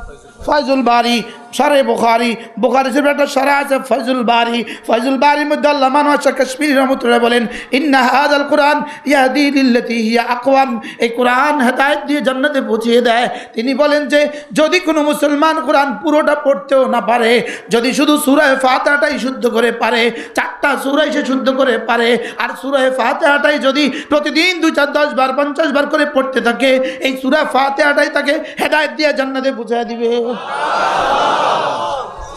ফয়জুল বারি, শরে বুখারী। বুখারী শরীফের একটা শরহ আছে ফয়জুল বারি। ফয়জুল বারির মধ্যে আল্লামা আনোয়ার শাহ কাশ্মীরি রহমতুল্লাহ বলেন, ইন্না হাযাল কুরআন ইয়াহদি লিল্লাতী হিয়া আকওয়াম। এই কোরআন হেদায়েত দিয়ে জান্নাতে পৌঁছিয়ে দেয়। তিনি বলেন যে যদি কোনো মুসলমান কোরআন পুরোটা পড়তেও না পারে, যদি শুধু সূরা ফাতিহাটাই শুদ্ধ করে পারে, 4টা সূরাই সে শুদ্ধ করে পারে, আর সূরা ফাতিহাটাই যদি প্রতিদিন 2, 4, 10 বার 50 বার করে পড়তে থাকে, এই সূরা ফাতিহাটাই তাকে হেদায়েত দিয়ে জান্নাতে পৌঁছে দিবে।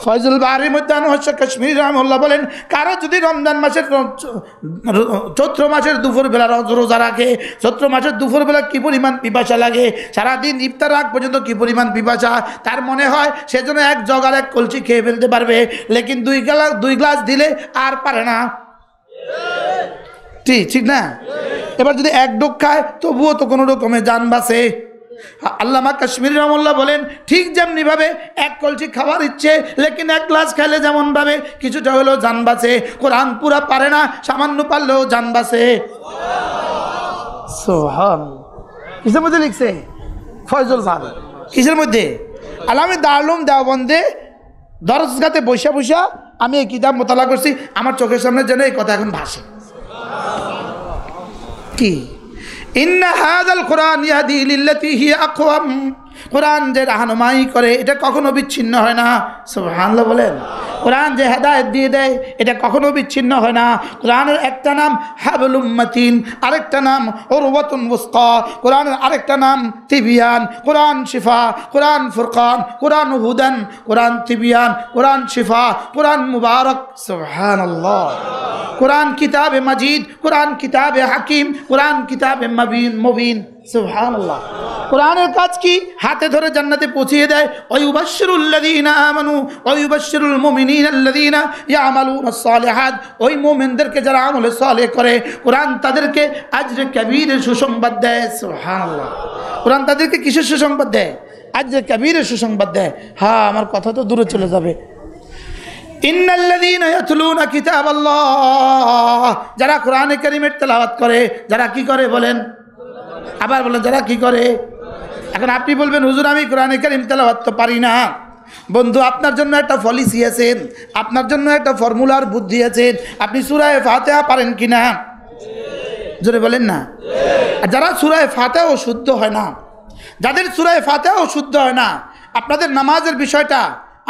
ফয়জুল বাহারির মধ্যে আনোয়ার কাশ্মীরি রহমাহুল্লাহ বলেন, কারো যদি রমজান মাসের চৈত্র মাসের দুপুরবেলা রোজা রাখে, চৈত্র মাসের দুপুরবেলা কী পরিমাণ পিপাসা লাগে, সারাদিন ইফতার আগ পর্যন্ত কী পরিমাণ পিপাসা, তার মনে হয় সেজন্য এক জগ আর এক কলসি খেয়ে ফেলতে পারবে, লেকিন দুই গ্লাস দিলে আর পারে না। ঠিক না? এবার যদি এক ডোক খায় তবুও তো কোনো রকমে জান বাঁচে। আল্লামা কাশ্মীরি রহমাহুল্লাহ বলেন, ঠিক যেমনিভাবে এক কলসি খাবার ইচ্ছে, লেকিন এক গ্লাস খেলে যেমনভাবে কিছুটা হলেও জান বাঁচে, কোরআন পুরা পারে না, সামান্য পারলেও জান বাঁচে। সুবহানাল্লাহ। কিসের মধ্যে লিখছে? ফয়জুল বাহারি। কিসের মধ্যে? আলামে দারুল দেওবন্দে দরজগাতে বৈশা বৈশা আমি এই কিতাব মোতালা করছি, আমার চোখের সামনে যেন এই কথা এখন ভাসে। কি? ইন্না হাযাল কুরআন ইয়াহদি লিল্লাতী হিয়া আকওয়াম। কোরআন যে রাহনুমাই করে এটা কখনো বিচ্ছিন্ন হয় না। সুবহানাল্লাহ বলেন। কোরআন যে হেদায়েত দিয়ে দেয় এটা কখনো বিচ্ছিন্ন হয় না। কোরআনের একটা নাম হাবলুম মাতিন, আরেকটা নাম উরওয়াতুন ওয়াসকা, কোরআনের আরেকটা নাম তিবিয়ান, কোরআন শিফা, কোরআন ফুরকান, কোরআন হুদান, কোরআন তিবিয়ান, কোরআন শিফা, কোরআন মুবারক। সুবহানাল্লাহ। কোরআন কিতাবে মাজিদ, কোরআন কিতাবে হাকিম, কোরআন কিতাবে মুবিন। সুবহানাল্লাহ। কোরআনের কাজ কি? হাতে ধরে জান্নাতে পৌঁছিয়ে দেয়। ওয়ায়ুবাশশিরুল্লাযীনা আমানু ওয়ায়ুবাশশিরুল মুমিনিনাল্লাযীনা ইয়ামালুনাস সালিহাত। ওই মুমিনদেরকে যারা আমলে সালেহ করে কোরআন তাদেরকে আজরে কবীরের সুসংবাদ দেয়। সুবহানাল্লাহ। কোরআন তাদেরকে কিসের সুসংবাদ দেয়? আজরে কবীরের সুসংবাদ দেয়। হ্যাঁ, আমার কথা তো দূরে চলে যাবে। ইন্নাল্লাযীনা ইয়াতলুনা কিতাবাল্লাহ, যারা কোরআনে কারীমের তেলাওয়াত করে, যারা কি করে বলেন? আবার বলেন, যারা কি করে? এখন আপনি বলবেন, হুজুর আমি কোরআনে কারীম তেলাওয়াত তো পারি না। বন্ধু, আপনার জন্য একটা পলিসি আছে, আপনার জন্য একটা ফর্মুলার বুদ্ধি আছে। আপনি সূরা ফাতিহা পারেন কি না? জোরে বলেন না। আর যারা সূরা ফাতিহাও শুদ্ধ হয় না, যাদের সূরা ফাতিহাও শুদ্ধ হয় না, আপনাদের নামাজের বিষয়টা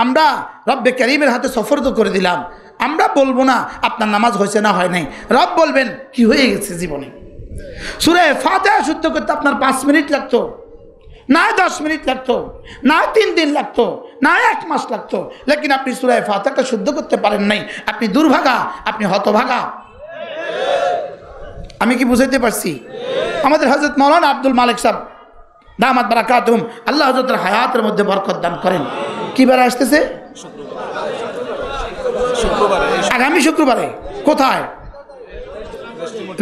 আমরা রব্বে কারীমের হাতে সফরদ করে দিলাম। আমরা বলবো না আপনার নামাজ হয়েছে না হয় নাই, রব বলবেন কি হয়ে গেছে জীবনে। সূরা ফাতিহা শুদ্ধ করতে আপনার 5 মিনিট লাগতো, না 10 মিনিট লাগতো, না 3 দিন লাগতো, না 1 মাস লাগতো, লেকিন আপনি সূরা ফাতিহাটা শুদ্ধ করতে পারেন নাই। আপনি দুর্ভাগা, আপনি হতভাগা। আমি কি বুঝাইতে পারছি? আমাদের হযরত মাওলানা আব্দুল মালিক সাহেব দামাত বারাকাতুহুম, আল্লাহ হযরতের হায়াতের মধ্যে বরকত দান করেন। কিবারে আসতেছে? আগামী শুক্রবারে। কোথায়?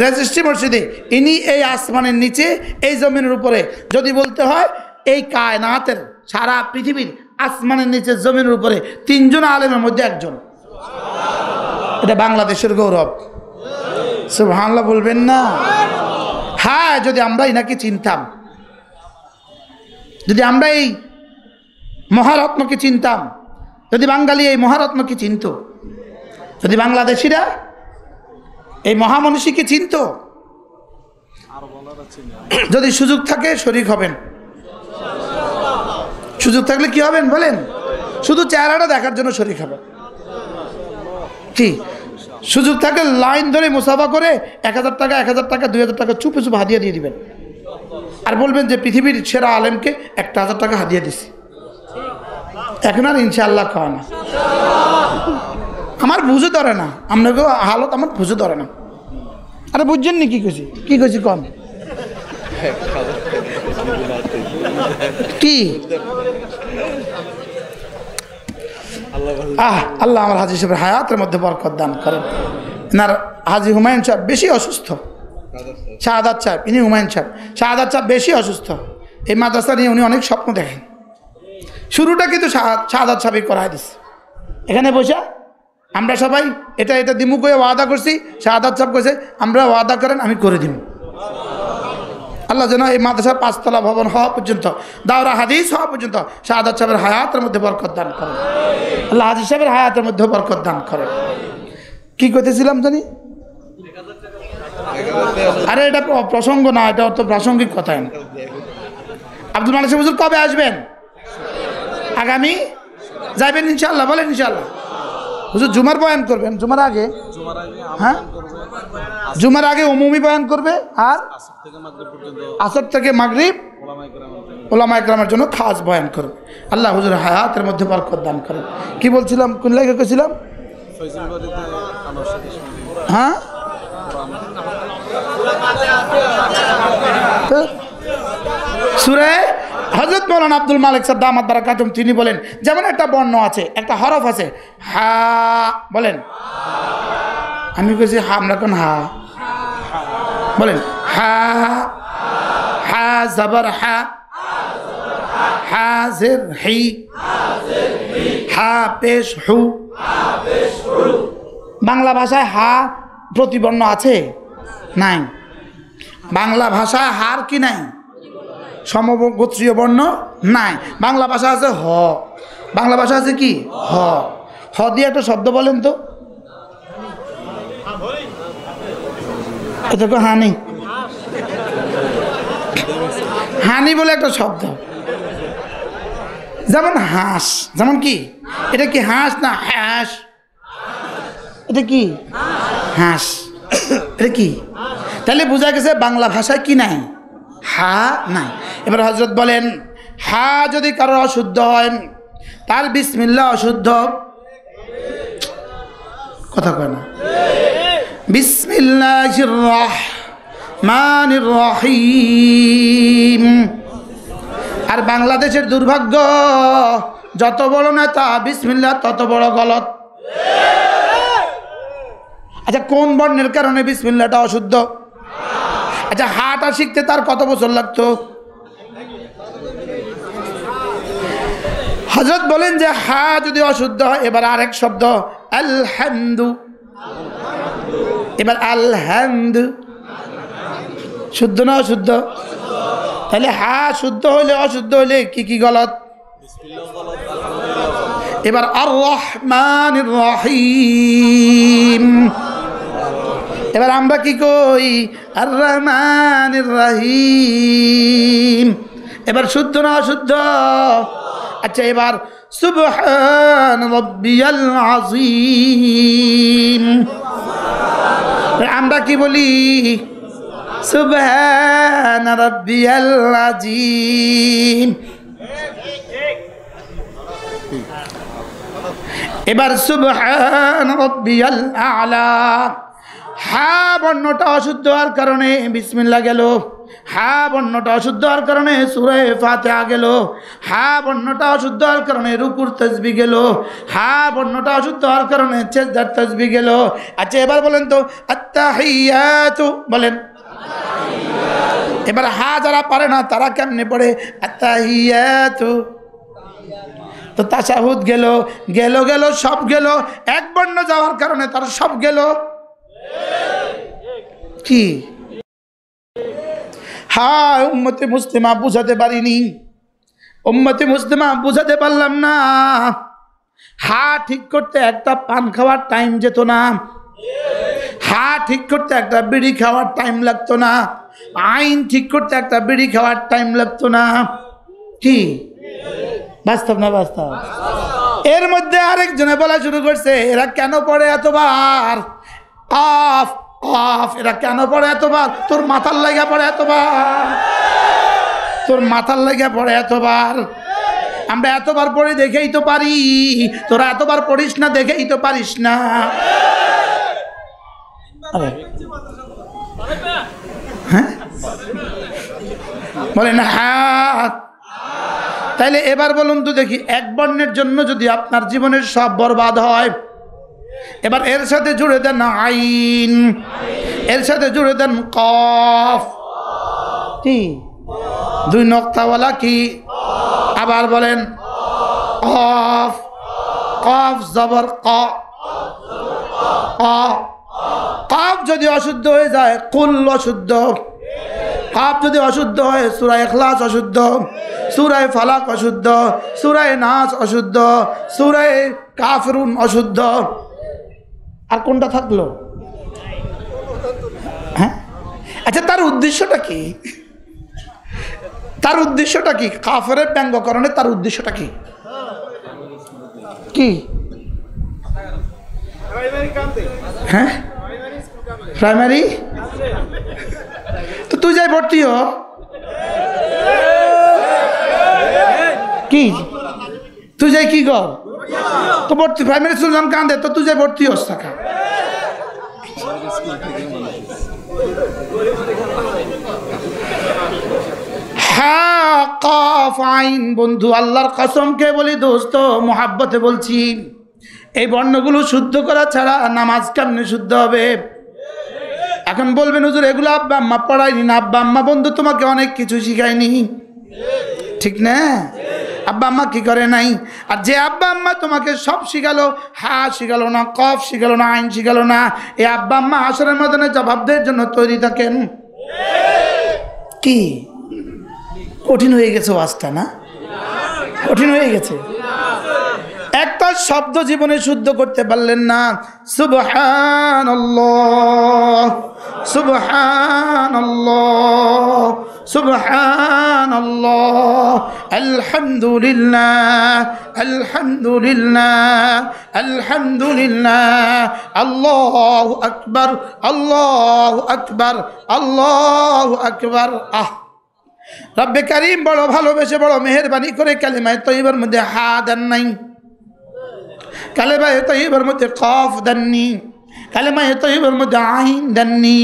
রেজিস্ট্রি মসজিদে। ইনি এই আসমানের নিচে, এই জমিনের উপরে, যদি বলতে হয় এই কায়নাতের সারা পৃথিবীর আসমানের নিচে জমিনের উপরে 3 জন আলেমের মধ্যে একজন। এটা বাংলাদেশের গৌরব। সুবহানাল্লাহ বলবেন না? হ্যাঁ, যদি আমরা এনাকে চিনতাম, যদি আমরা এই মহারত্নকে চিনতাম, যদি বাঙালি এই মহারত্নকে চিনত, যদি বাংলাদেশিরা এই মহামনীষীকে চিনত, যদি সুযোগ থাকে শরীক হবেন। সুযোগ থাকলে কি হবেন বলেন? শুধু চেহারাটা দেখার জন্য শরীক হবেন। কি সুযোগ থাকে লাইন ধরে মুসাফা করে 1000 টাকা 1000 টাকা 2000 টাকা চুপে চুপ হাদিয়া দিয়ে দিবেন, আর বলবেন যে পৃথিবীর সেরা আলেমকে 1000 টাকা হাদিয়া দিছি। এখন আর ইনশাআল্লাহ খাওয়া না। আমার বুঝে ধরে না, আপনাকে হালত আমার বুঝে ধরে না। আরে বুঝছেন নি কি কইছি? কি কইছি কম? কি আল্লাহ আমার হাজী সাহেবের হায়াতের মধ্যে বরকত দান করেন। এনার হাজী হুমায়ুন সাহেব বেশি অসুস্থ। শাহাদাত সাহেব, ইনি হুমায়ুন সাহেব। শাহাদাত সাহেব বেশি অসুস্থ। এই মাদ্রাসা নিয়ে উনি অনেক স্বপ্ন দেখেন। শুরুটা কিন্তু শাহাদাত সাহেবই করাই দিচ্ছে। এখানে বসে আমরা সবাই এটা দিমু করে ওয়াদা করছি। শাহাদাত সাহেব কইছে আমরা ওয়াদা করেন, আমি করে দিব। আল্লাহ যেন এই মাদ্রাসার 5 তলা ভবন হওয়া পর্যন্ত, দাওরা হাদিস হওয়া পর্যন্ত শাহাদাত সাহেবের হায়াতের মধ্যে বরকত দান করেন। আল্লাহ হাজী সাহেবের হায়াতের মধ্যে বরকত দান করেন। কি কইতেছিলাম জানি? আরে এটা প্রসঙ্গ না, এটা অত প্রাসঙ্গিক কথাই না। আব্দুল মালিক সাহেব হুজুর কবে আসবেন? আগামী যাইবেন ইনশাআল্লাহ? বলেন ইনশাআল্লাহ। হুজুর জুমার বয়ান করবেন জুমার আগে? জুমার আগে হ্যাঁ, জুমার আগে উমুমি বয়ান করবে, আর আসর থেকে মাগরিব ওলামা ইকরামের জন্য খাস বয়ান করবে। আল্লাহ হুজুর হায়াতের মধ্যে বরকত দান করেন। কি বলছিলাম, কোন লাগে কইছিলাম? হ্যাঁ, সূরা হযরত মাওলানা আব্দুল মালিক সাহেব দামাত বারাকাতুহু তিনি বলেন, যেমন একটা বর্ণ আছে, একটা হরফ আছে, হা বলেন, আমি কইছি হা, আমরা কোন হা বলেন, হা হা জবর হা, হা জের হি, হা পেশ হু। বাংলা ভাষায় হা প্রতিবর্ণ আছে? নাই। বাংলা ভাষায় হার কি নাই? সমগোত্রীয় বর্ণ নাই। বাংলা ভাষা আছে হ, বাংলা ভাষা আছে কি হ। হ দিয়ে একটা শব্দ বলেন তো, এটা তো হানি, হানি বলে একটা শব্দ। যেমন হাঁস, যেমন কি, এটা কি হাঁস না হাঁস? এটা কি হাঁস, এটা কি? তাহলে বোঝা গেছে বাংলা ভাষায় কি নাই? হা নাই। এবার হযরত বলেন, হা যদি কারো অশুদ্ধ হয়, তার বিসমিল্লাহ অশুদ্ধ। কথা কয় না। বিসমিল্লাহির রহমানির রহিম। আর বাংলাদেশের দুর্ভাগ্য, যত বড় নেতা বিসমিল্লাহ তত বড় গলত। আচ্ছা, কোন বর্ণের কারণে বিসমিল্লাহটা অশুদ্ধ? আচ্ছা, হাটা শিখতে তার কত বছর লাগতো? হযরত বলেন যে হা যদি অশুদ্ধ হয়, এবার আরেক শব্দ আলহামদু, এবার আলহামদু শুদ্ধ না অশুদ্ধ? তাহলে হা শুদ্ধ হইলে অশুদ্ধ হইলে কি কি গলত? এবার আর রহমানির রহিম, এবার আমরা কি কই? আর রহমানির রহিম। এবার শুদ্ধ না অশুদ্ধ? আচ্ছা, এবার সুবহান রাব্বিয়াল আযীম, আমরা কি বলি? সুবহান রাব্বিয়াল আযীম। এবার সুবহান রাব্বিয়াল আ'লা। হা বর্ণটা অশুদ্ধ হওয়ার কারণে বিসমিল্লাহ গেল, হা বর্ণটা অশুদ্ধ হওয়ার কারণে সূরা ফাতিহা গেল, হা বর্ণটা অশুদ্ধ হওয়ার কারণে রুকুর তাসবিহ গেল, হা বর্ণটা অশুদ্ধ হওয়ার কারণে সিজদার তাসবিহ গেল। আচ্ছা, এবার বলেন তো আত্তাহিয়াতু বলেন। এবার হা যারা পারে না তারা কেমনে পড়ে? আত্তাহিয়াতু। তো তাশাহুদ গেল, গেল গেল সব গেল, এক বর্ণ যাওয়ার কারণে তার সব গেল। কি হ্যাঁ, উম্মতে মুসলিমা বুঝাতে পারিনি, উম্মতে মুসলিমা বুঝাতে পারলাম না। হা ঠিক করতে একটা পান খাওয়ার টাইম যেত না, হা ঠিক করতে একটা বিড়ি খাওয়ার টাইম লাগতো না, আইন ঠিক করতে একটা বিড়ি খাওয়ার টাইম লাগতো না। কি বাস্তব না বাস্তব? এর মধ্যে আরেকজনে বলা শুরু করছে, এরা কেন পড়ে এতবার কাফ কাফ, এরা কেন পড়ে এতবার? তোর মাথার লাগা পড়ে এতবার, তোর মাথার লাগা পড়ে এতবার। আমরা এতবার পড়ে দেখেই তো পারি, তোরা এতবার পড়িস না দেখেই তো পারিস না। হ্যাঁ বলেন হ্যাঁ। তাইলে এবার বলুন তো দেখি, এক বর্ণের জন্য যদি আপনার জীবনের সব বরবাদ হয়, এবার এর সাথে জুড়ে দেন আইন, এর সাথে জুড়ে দেন কফ, কি দুই নক্তাওয়ালা কি? আবার বলেন কফ, কফ জবর ক, কফ যদি অশুদ্ধ হয়ে যায় কুল অশুদ্ধ, কফ যদি অশুদ্ধ হয় সূরা ইখলাস অশুদ্ধ, সূরা ফালাক অশুদ্ধ, সূরা নাস অশুদ্ধ, সূরা কাফিরুন অশুদ্ধ। আর কোনটা থাকলো? হ্যাঁ, আচ্ছা, তার উদ্দেশ্যটা কি? তার উদ্দেশ্যটা কি? কাফেরের ব্যঙ্গকরণে তার উদ্দেশ্যটা কি? কি হ্যাঁ প্রাইমারি তো তুই যাই ভর্তি হ কি তুই যাই কি কর তো ভর্তি প্রাইমারি স্কুল যখন কান্দে তো তুই যাই ভর্তি হস টাকা হ্যাঁ কফ আইন বন্ধু আল্লাহর কসমকে বলি দোস্ত মোহাব্বতে বলছি এই বর্ণগুলো শুদ্ধ করা ছাড়া নামাজ কেমনে শুদ্ধ হবে এখন বলবেন হুজুর এগুলো আব্বা আম্মা পড়ায়নি না আব্বা আম্মা বন্ধু তোমাকে অনেক কিছু শিখায়নি ঠিক না আব্বা আম্মা কি করে নাই আর যে আব্বা আম্মা তোমাকে সব শিখালো হা শিখালো না কফ শিখালো না আইন শিখালো না এই আব্বা আম্মা হাসরের ময়দানে জবাবদের জন্য তৈরি থাকেন কি কঠিন হয়ে গেছে ওয়াজটা না কঠিন হয়ে গেছে একটা শব্দ জীবনে শুদ্ধ করতে পারলেন না সুবহানাল্লাহ সুবহানাল্লাহ সুবহানাল্লাহ আলহামদুলিল্লাহ আলহামদুলিল্লাহ আলহামদুলিল্লাহ আল্লাহু আকবার আল্লাহু আকবার আল্লাহু আকবার রব্বে কারীম বড় ভালোবেসে বড় মেহেরবানি করে কালিমায়ে তয়্যিবার মধ্যে হা দেন নাই কালিমায়ে তয়্যিবার মধ্যে কফ দেননি কালিমায়ে তয়্যিবার মধ্যে আইন দেননি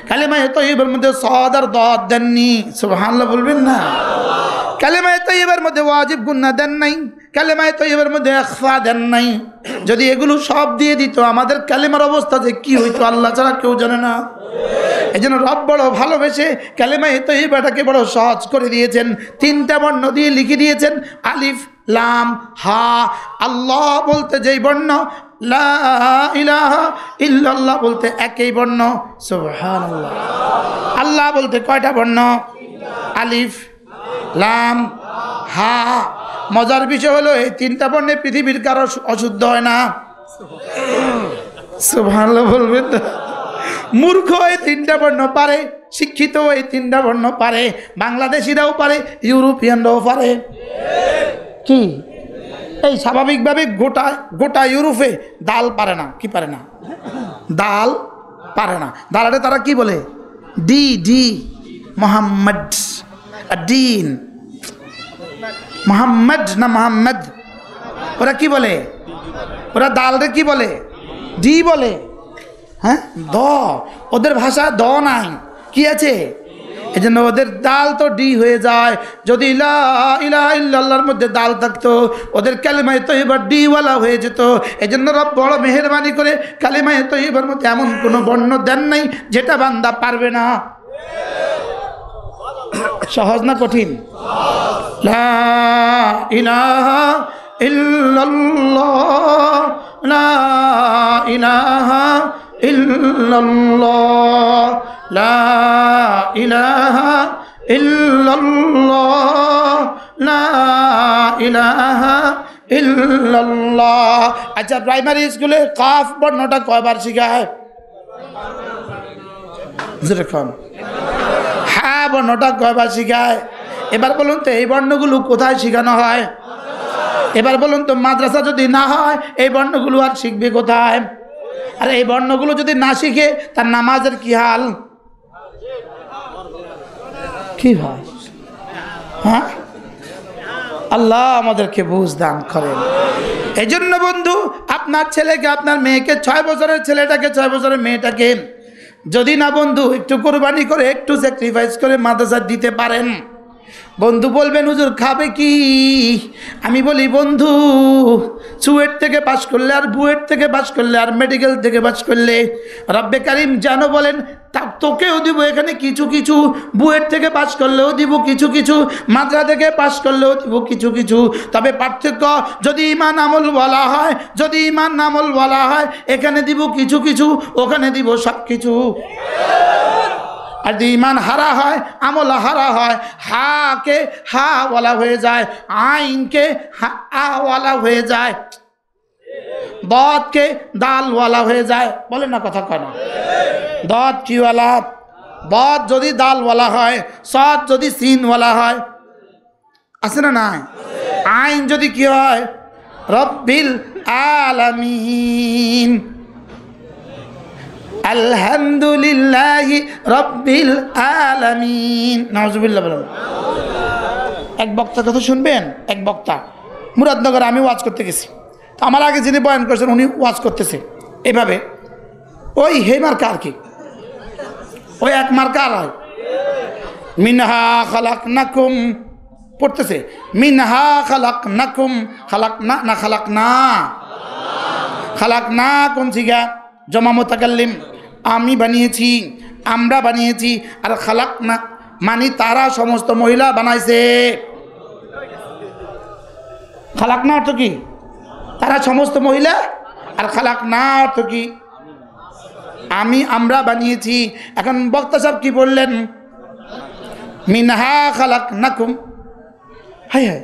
কালিমায়ে তয়্যিবার মধ্যে সাদ আর দাদ দেননি সুবহানাল্লাহ বলবেন না কালিমায়ে তয়্যিবার মধ্যে ওয়াজিব গুন্নাহ দেন নাই কালিমায়ে তয়্যিবার মধ্যে ইখফা দেন নাই যদি এগুলো সব দিয়ে দিত আমাদের কালিমার অবস্থা যে কি হইতো আল্লাহ ছাড়া কেউ জানে না এজন্য রব বড় ভালোবেসে কালিমায়ে তয়্যিবাটাকে বড় সহজ করে দিয়েছেন তিনটা বর্ণ দিয়ে লিখে দিয়েছেন আলিফ লাম হা আল্লাহ বলতে যেই বর্ণ লা ইলাহা ইল্লাল্লাহ বলতে একই বর্ণ সুবহানাল্লাহ আল্লাহ বলতে কয়টা বর্ণ আলিফ লাম হা মজার বিষয় হলো এই তিনটা বর্ণে পৃথিবীর কারো অশুদ্ধ হয় না সুবহানাল্লাহ বলবেন না মূর্খ এই তিনটা বর্ণ পারে শিক্ষিত এই তিনটা বর্ণ পারে বাংলাদেশিরাও পারে ইউরোপিয়ানরাও পারে কি এই স্বাভাবিকভাবে গোটা গোটা ইউরোপে দাল পারে না কি পারে না দাল পারে না দালাটা তারা কি বলে D D Mohammad dean Mohammad না মোহাম্মদ ওরা কি বলে ওরা দালরে কি বলে ডি বলে হ্যাঁ দ ওদের ভাষা দ নাই কি আছে এই জন্য ওদের দাল তো ডি হয়ে যায় যদি লা ইলাহা ইল্লাল্লাহর মধ্যে দাল থাকতো ওদের কালিমায়ে তয়্যিবা ডিওয়ালা হয়ে যেত এই জন্য রব বড় মেহেরবানি করে কালিমায়ে তয়্যিবার মধ্যে এমন কোনো বর্ণ দেন নাই যেটা বান্দা পারবে না সহজ না কঠিন লা ইলাহা ইল্লাল্লাহ লা ইলাহা ইল্লাল্লাহ লা ইলাহা ইল্লাল্লাহ লা ইলাহা ইল্লাল্লাহ আচ্ছা প্রাইমারি স্কুলে কাফ বর্ণটা কয়বার শেখায় যেরকম হ্যাঁ বর্ণটা কয়বার শেখায় এবার বলুন তো এই বর্ণগুলো কোথায় শেখানো হয় এবার বলুন তো মাদ্রাসা যদি না হয় এই বর্ণগুলো আর শিখবে কোথায় আর এই বর্ণগুলো যদি না শিখে তার নামাজের কি হাল কি হয় হ্যাঁ আল্লাহ আমাদেরকে বুঝ দান করেন এই জন্য বন্ধু আপনার ছেলেকে আপনার মেয়েকে 6 বছরের ছেলেটাকে 6 বছরের মেয়েটাকে যদি না বন্ধু একটু কোরবানি করে একটু স্যাক্রিফাইস করে মাদ্রাসা দিতে পারেন বন্ধু বলবেন হুজুর খাবে কি আমি বলি বন্ধু চুয়েট থেকে পাস করলে আর বুয়েট থেকে পাস করলে আর মেডিকেল থেকে পাস করলে রব্বে কারিম জানো বলেন তা তোকেও দিব এখানে কিছু কিছু বুয়েট থেকে পাস করলেও দিব কিছু কিছু মাদ্রাসা থেকে পাস করলেও দিব কিছু কিছু তবে পার্থক্য যদি ঈমান আমল বলা হয় যদি ঈমান আমল বলা হয় এখানে দিব কিছু কিছু ওখানে দিব সব কিছু আর যদি ঈমান হারা হয় আমল হারা হয় হা কে হা ওয়ালা হয়ে যায় আইনকে আ ওয়ালা হয়ে যায় দাদ কে দাল ওয়ালা হয়ে যায় বলেন না কথা কয় না দাদ কি ওয়ালা দাদ যদি দাল ওয়ালা হয় সাদ যদি সিন ওয়ালা হয় আছে না নাই আইন যদি কি হয় রব্বিল আলামিন আলহামদুলিল্লাহি রাব্বিল আলামিন। নাউজুবিল্লাহ বলেন। এক বক্তার কথা শুনবেন। এক বক্তা মুরাদনগরে আমি ওয়াজ করতে গেছি, তো আমার আগে যিনি বয়ান করছেন উনি ওয়াজ করতেছে এভাবে, ওই হে মার্কা আর কি, ওই এক মার্কা আর হয়, মিনহা খালাকনাকুম পড়তেছে, মিনহা খালাকনাকুম, খালাকনা না খালাকনা, খালাকনা কোন সিগা জমা মুতাকাল্লিম, আমি বানিয়েছি, আমরা বানিয়েছি, আর খালাকনা মানে তারা সমস্ত মহিলা বানাইছে। খালাকনা অর্থ কি? তারা সমস্ত মহিলা, আর খালাকনা অর্থ কি? আমি আমরা বানিয়েছি। এখন বক্তা সাহেব কি বললেন? মিনহা খালাকনাকুম, হাই হাই,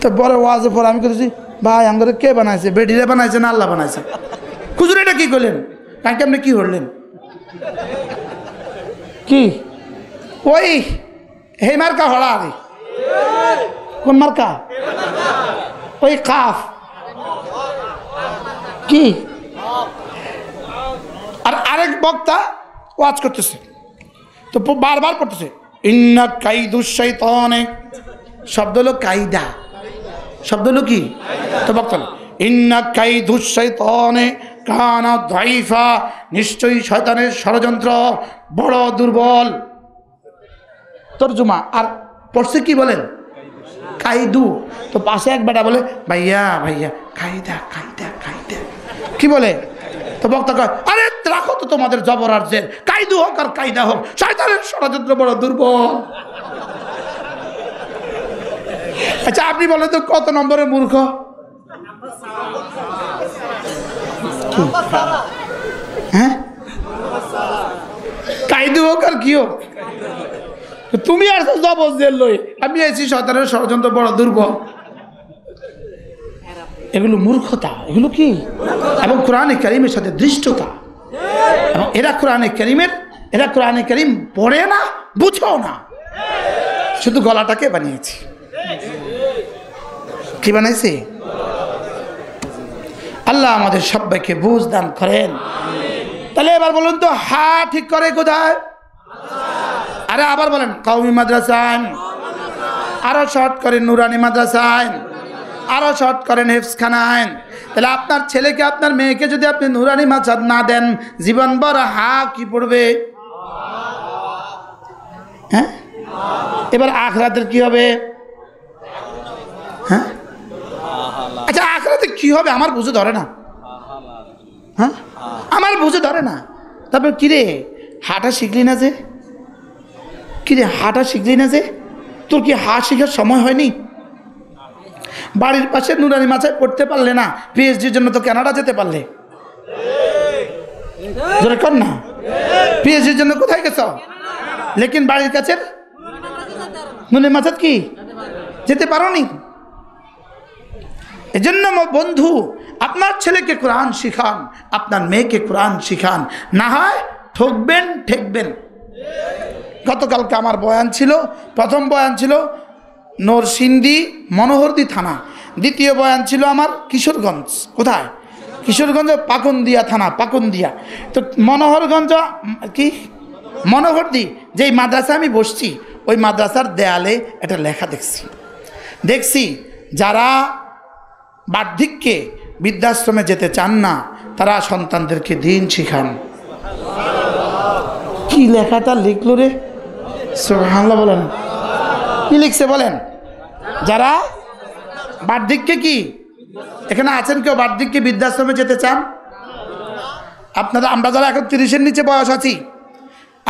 তো বড় ওয়াজের পর আমি বলছি ভাই আমাদের কে বানাইছে? বেডিরে বানাইছে না আল্লাহ বানাইছে? হুজুর এটা কি করলেন? কাকে আপনি কি করলেন? কি ওই হে মার্কা হড়া আরে কোন মার্কা? ওই কাফ কি? আর আরেক বক্তা ওয়াজ করতেছে, তো বারবার পড়তেছে ইন্না কাইদুশ শাইতানে, শব্দ হলো কায়দা, শব্দ হলো কি? তো বক্তা ইন্না কাইদুশ শাইতানে কানা দাইফা, নিশ্চয়ই শয়তানের ষড়যন্ত্র বড় দুর্বল। তরজমা আর পড়ছে কি বলেন? কাইদু। তো পাশে এক বেটা বলে ভাইয়া ভাইয়া কায়দা কায়দা কায়দা, কি বলে? তো বক্তা কয় আরে রাখো তো তোমাদের জবর আর জের, কায়দু হোক আর কায়দা হোক, শয়তানের ষড়যন্ত্র বড় দুর্বল। আচ্ছা আপনি বলেন তো কত নম্বরের মূর্খ? হ্যাঁ, কায়দু হোক আর কি হোক, তুমি আর জবর জের লই, আমি আছি শয়তানের ষড়যন্ত্র বড় দুর্বল। এগুলো মূর্খতা, এগুলো কি? এবং কোরআনে কারিমের সাথে দৃষ্টতা। এবং এরা কোরআনে কারিম পড়ে না, বুঝেও না, শুধু গলাটাকে বানিয়েছে। কি বানাইছে? আল্লাহ আমাদের সবাইকে বুঝ দান করেন। তাহলে এবার বলুন তো হা ঠিক করে কোথায়? আরে আবার বলেন কওমি মাদ্রাসায়, আরো শর্ট করেন নুরানি মাদ্রাসায়, আরো শর্ট করেন হেফজখানায়। তাহলে আপনার ছেলেকে আপনার মেয়েকে যদি আপনি নুরানি মাদ্রাসা না দেন, জীবনভর হা কি পড়বে? হ্যাঁ, এবার আখরাতের কি হবে? হ্যাঁ, আচ্ছা আখরাতে কি হবে আমার বুঝে ধরে না। হ্যাঁ, আমার বুঝে ধরে না। তারপর কিরে হাঁটা শিখলি না যে? কিরে হাঁটা শিখলি না যে? তোর কি হাঁট শেখার সময় হয়নি? বাড়ির পাশে নুরানি মাদ্রাসায় পড়তে পারলে না, পিএইচডির জন্য তো কানাডা যেতে পারলে। জোরে কর না, পিএইচডির জন্য কোথায় গেছ? লেকিন বাড়ির কাছে নুরানি মাদ্রাসা কি যেতে পারোনি? এজন্য বন্ধু আপনার ছেলেকে কোরআন শিখান, আপনার মেয়েকে কোরআন শিখান, না হয় ঠকবেন ঠেকবেন। গতকালকে আমার বয়ান ছিল, প্রথম বয়ান ছিল নরসিংদী মনোহরদী থানা, দ্বিতীয় বয়ান ছিল আমার কিশোরগঞ্জ। কোথায়? কিশোরগঞ্জ পাকুন্দিয়া থানা, পাকুন্দিয়া। তো মনোহরগঞ্জ কি মনোহরদী যেই মাদ্রাসা আমি বসছি, ওই মাদ্রাসার দেয়ালে একটা লেখা দেখছি যারা বার্ধক্যে বৃদ্ধাশ্রমে যেতে চান না তারা সন্তানদেরকে দিন শিখান। কি লেখাটা লিখলো রে? সুবহানাল্লাহ বলেন। কি লিখছে বলেন? যারা বার্ধক্যে, কি এখানে আছেন কেউ বার্ধক্যে বৃদ্ধাশ্রমে যেতে চান? আপনারা, আমরা যারা এখন 30-এর নিচে বয়স আছি,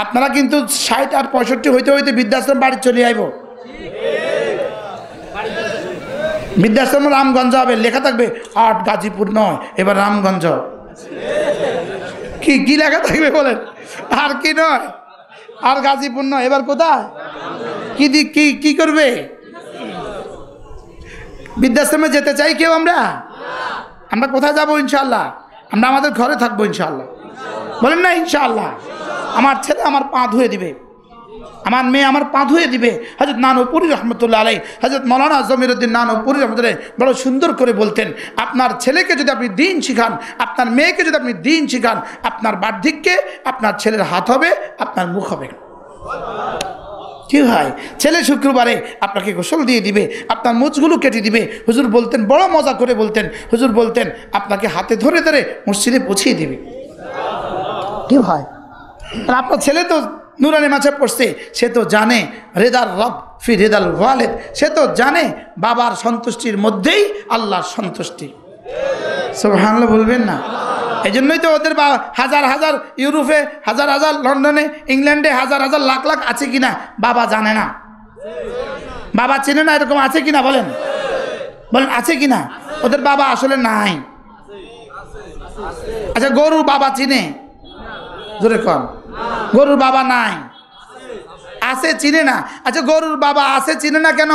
আপনারা কিন্তু 60 আর 65 হইতে হইতে বৃদ্ধাশ্রম বাড়ি চলে আইব। বৃদ্ধাশ্রম রামগঞ্জ হবে, লেখা থাকবে 8 গাজীপুর নয়, এবার রামগঞ্জ। কি কি লেখা থাকবে বলেন? আর কি নয়, আর গাজীপুর নয়, এবার কোথায়? কি দিক কি কি করবে? বৃদ্ধাশ্রমে যেতে চাই কেউ? আমরা কোথায় যাব? ইনশাআল্লাহ আমরা আমাদের ঘরে থাকবো ইনশাআল্লাহ। বলেন না ইনশাআল্লাহ? আমার ছেলে আমার পা ধুয়ে দিবে, আমার মেয়ে আমার পা ধুয়ে দিবে। হযরত নানুপুরি রহমতুল্লাহ আলাইহি, হযরত মাওলানা জমিরুদ্দিন নানুপুরি রহমতুল্লাহ বড় সুন্দর করে বলতেন, আপনার ছেলেকে যদি আপনি দিন শিখান, আপনার মেয়েকে যদি আপনি দিন শিখান, আপনার বার্ধক্যে আপনার ছেলের হাত হবে, আপনার মুখ হবে। কি হয়, ছেলে শুক্রবারে আপনাকে গোসল দিয়ে দিবে, আপনার মুচগুলো কেটে দিবে। হুজুর বলতেন, বড় মজা করে বলতেন, হুজুর বলতেন আপনাকে হাতে ধরে ধরে মসজিদে পৌঁছিয়ে দিবে। কি হয়, আর আপনার ছেলে তো নুরানি মাঝে পড়ছে, সে তো জানে রেদার রব ফি রেদাল ওয়ালেদ, সে তো জানে বাবার সন্তুষ্টির মধ্যেই আল্লাহর সন্তুষ্টি। সুবহানাল্লাহ বলবেন না? এই জন্যই তো ওদের হাজার হাজার ইউরোপে, হাজার হাজার লন্ডনে, ইংল্যান্ডে হাজার হাজার লাখ লাখ আছে কিনা বাবা জানে না, বাবা চেনে না, এরকম আছে কিনা বলেন, বলেন আছে কিনা? ওদের বাবা আসলে নাই। আচ্ছা, গরুর বাবা চিনে? জোরে কন। গরুর বাবা নাই, আছে চিনে না। আচ্ছা, গরুর বাবা আছে চিনে না কেন?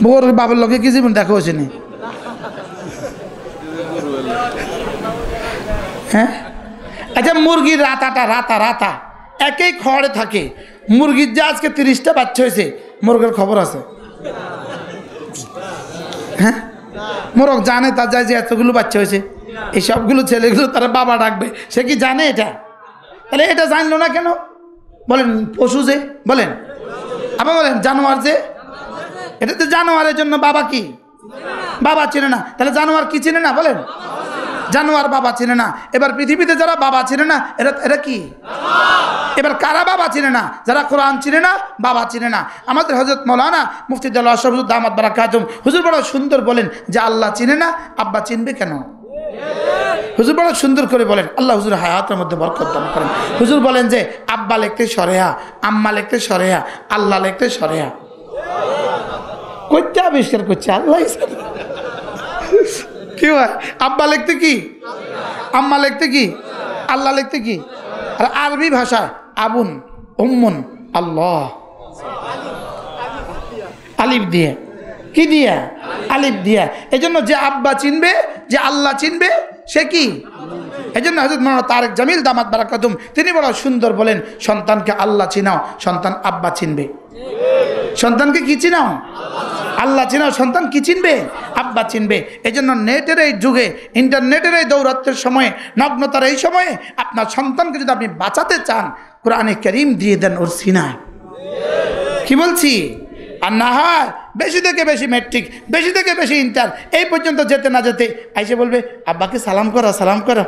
গরুর বাবার লোকে কি জীবন দেখা হয়েছে নি? হ্যাঁ, আচ্ছা, মুরগির রাতা একই খড়ে থাকে। মুরগির যে আজকে 30টা বাচ্চা হয়েছে, মুরগের খবর আছে? হ্যাঁ, মোরগ জানে তার যায় যে এতগুলো বাচ্চা হয়েছে, এই সবগুলো ছেলেগুলো তারা বাবা ডাকবে, সে কি জানে এটা? তাহলে এটা জানলো না কেন? বলেন পশু যে, বলেন আবার বলেন জানোয়ার যে, এটা তো জানোয়ারের জন্য বাবা কি বাবা চেনে না। তাহলে জানোয়ার কি চেনে না? বলেন জানোয়ার বাবা চেনে না। এবার পৃথিবীতে যারা বাবা চেনে না, এরা কি? এবার কারা বাবা চেনে না? যারা কোরআন চিনে না, বাবা চিনে না। আমাদের হযরত মাওলানা মুফতি দেলোয়ার শাহ হুজুর দামাত বারাকাতুহুম, হুজুর বড় সুন্দর বলেন যে আল্লাহ চিনে না, আব্বা চিনবে কেন? হুজুর বড় সুন্দর করে বলেন, আল্লাহ হুজুর হায়াতের মধ্যে বরকত দান করেন। হুজুর বলেন যে আব্বা লিখতে সরেয়া, আম্মা লিখতে সরেয়া, আল্লাহ লিখতে সরেয়া। কইতে আবিষ্কার করছে আল্লাহ। কি হয়, আব্বা লিখতে কি, আম্মা লিখতে কি, আল্লাহ লিখতে কি? আর আরবি ভাষায় আবুন, উম্মুন, আল্লাহ, আলিফ দিয়ে, কি দিয়ে? আলিফ দিয়ে। এই জন্য যে আব্বা চিনবে, যে আল্লাহ চিনবে, সে কি? এই জন্য হযরত মাওলানা তারেক জামিল দামাত বারাকাতুহুম তিনি বড় সুন্দর বলেন, সন্তানকে আল্লাহ চিনাও, সন্তান আব্বা চিনবে। সন্তানকে কি চিনাও? আল্লাহ চিনাও, সন্তান কি চিনবে? আব্বা চিনবে। এই জন্য নেটের এই যুগে, ইন্টারনেটের এই দৌরাত্মের সময়ে, নগ্নতার এই সময়ে আপনার সন্তানকে যদি আপনি বাঁচাতে চান, কোরআনে কারীম দিয়ে দেন ওর সিনায়। কি বলছি? আর না হয় বেশি থেকে বেশি ম্যাট্রিক, বেশি থেকে বেশি ইন্টার, এই পর্যন্ত যেতে না যেতে আইসে বলবে আব্বাকে সালাম করো, সালাম করো।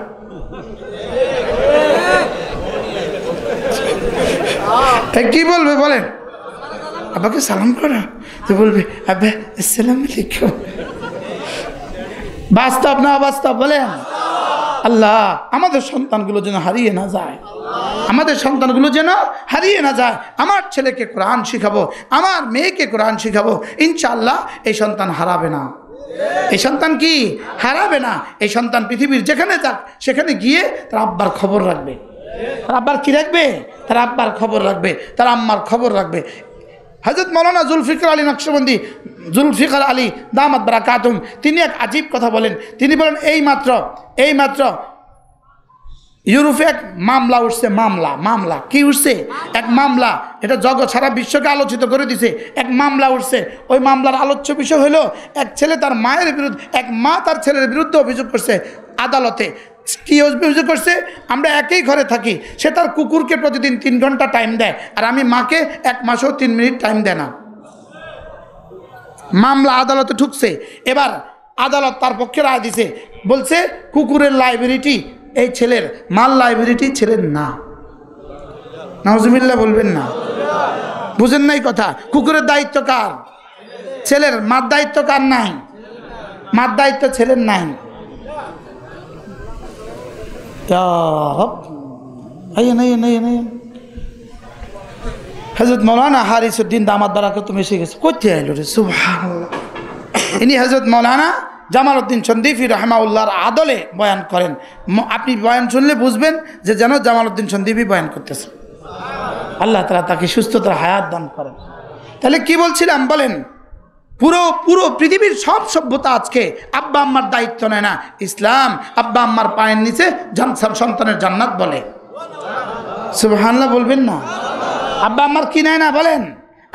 কি বলবে বলেন? আব্বাকে সালাম করো, তো বলবে আব্বা আসসালামু আলাইকুম। বাস্তব না অবাস্তব বলেন? আল্লাহ আমাদের সন্তানগুলো যেন হারিয়ে না যায়, আমাদের সন্তানগুলো যেন হারিয়ে না যায়। আমার ছেলেকে কোরআন শিখাবো, আমার মেয়েকে কোরআন শিখাবো, ইনশাআল্লাহ এই সন্তান হারাবে না। এই সন্তান কি হারাবে না। এই সন্তান পৃথিবীর যেখানে যাক সেখানে গিয়ে তার আব্বার খবর রাখবে। তার আব্বার কি রাখবে? তার আব্বার খবর রাখবে, তার আম্মার খবর রাখবে। হযরত মাওলানা জুলফিকার আলী নকশবন্দি, জুলফিকার আলী দামাত বারাকাতুহুম, তিনি এক আজীব কথা বলেন। তিনি বলেন এই মাত্র ইউরোপে এক মামলা উঠছে। মামলা কি উঠছে? এক মামলা, এটা জগৎ সারা বিশ্বকে আলোচিত করে দিছে। এক মামলা উঠছে। ওই মামলার আলোচ্য বিষয় হলো এক ছেলে তার মায়ের বিরুদ্ধে, এক মা তার ছেলের বিরুদ্ধে অভিযোগ করছে আদালতে। কি অভিযোগ করছে? আমরা একই ঘরে থাকি, সে তার কুকুরকে প্রতিদিন 3 ঘন্টা টাইম দেয়, আর আমি মাকে 1 মাসেও 3 মিনিট টাইম দেয় না। মামলা আদালতে ঢুকছে। এবার আদালত তার পক্ষে রায় দিছে, বলছে কুকুরের লাইব্রেরিটি এই ছেলের, মাল লাইব্রেরিটি ছেলের না। নাউজুবিল্লাহ বলবেন না? বুঝেন নাই কথা? কুকুরের দায়িত্ব কার? ছেলের। মার দায়িত্ব কার নাই? মার দায়িত্ব ছেলের নাই। হযরত মাওলানা হারিসউদ্দিন দামাত বারাকাতুহুম এসে গেছে। কোথায় আইলো রে? সুবহানাল্লাহ। ইনি হযরত মাওলানা জামালউদ্দিন সন্দীপী রাহমাহুল্লাহর আদলে বয়ান করেন। আপনি বয়ান শুনলে বুঝবেন যে যেন জামালউদ্দিন সন্দীপী বয়ান করতেছে। আল্লাহ তাআলা তাকে সুস্থতার হায়াত দান করেন। তাহলে কি বলছিলাম বলেন? পুরো পৃথিবীর সব সভ্যতা আজকে আব্বা আম্মার দায়িত্ব নেয় না। ইসলাম আব্বা আম্মার পায়ের নিচে সন্তানের জান্নাত বলে। সুবহানাল্লাহ বলবেন না? আব্বা আম্মার কি নেয় না বলেন?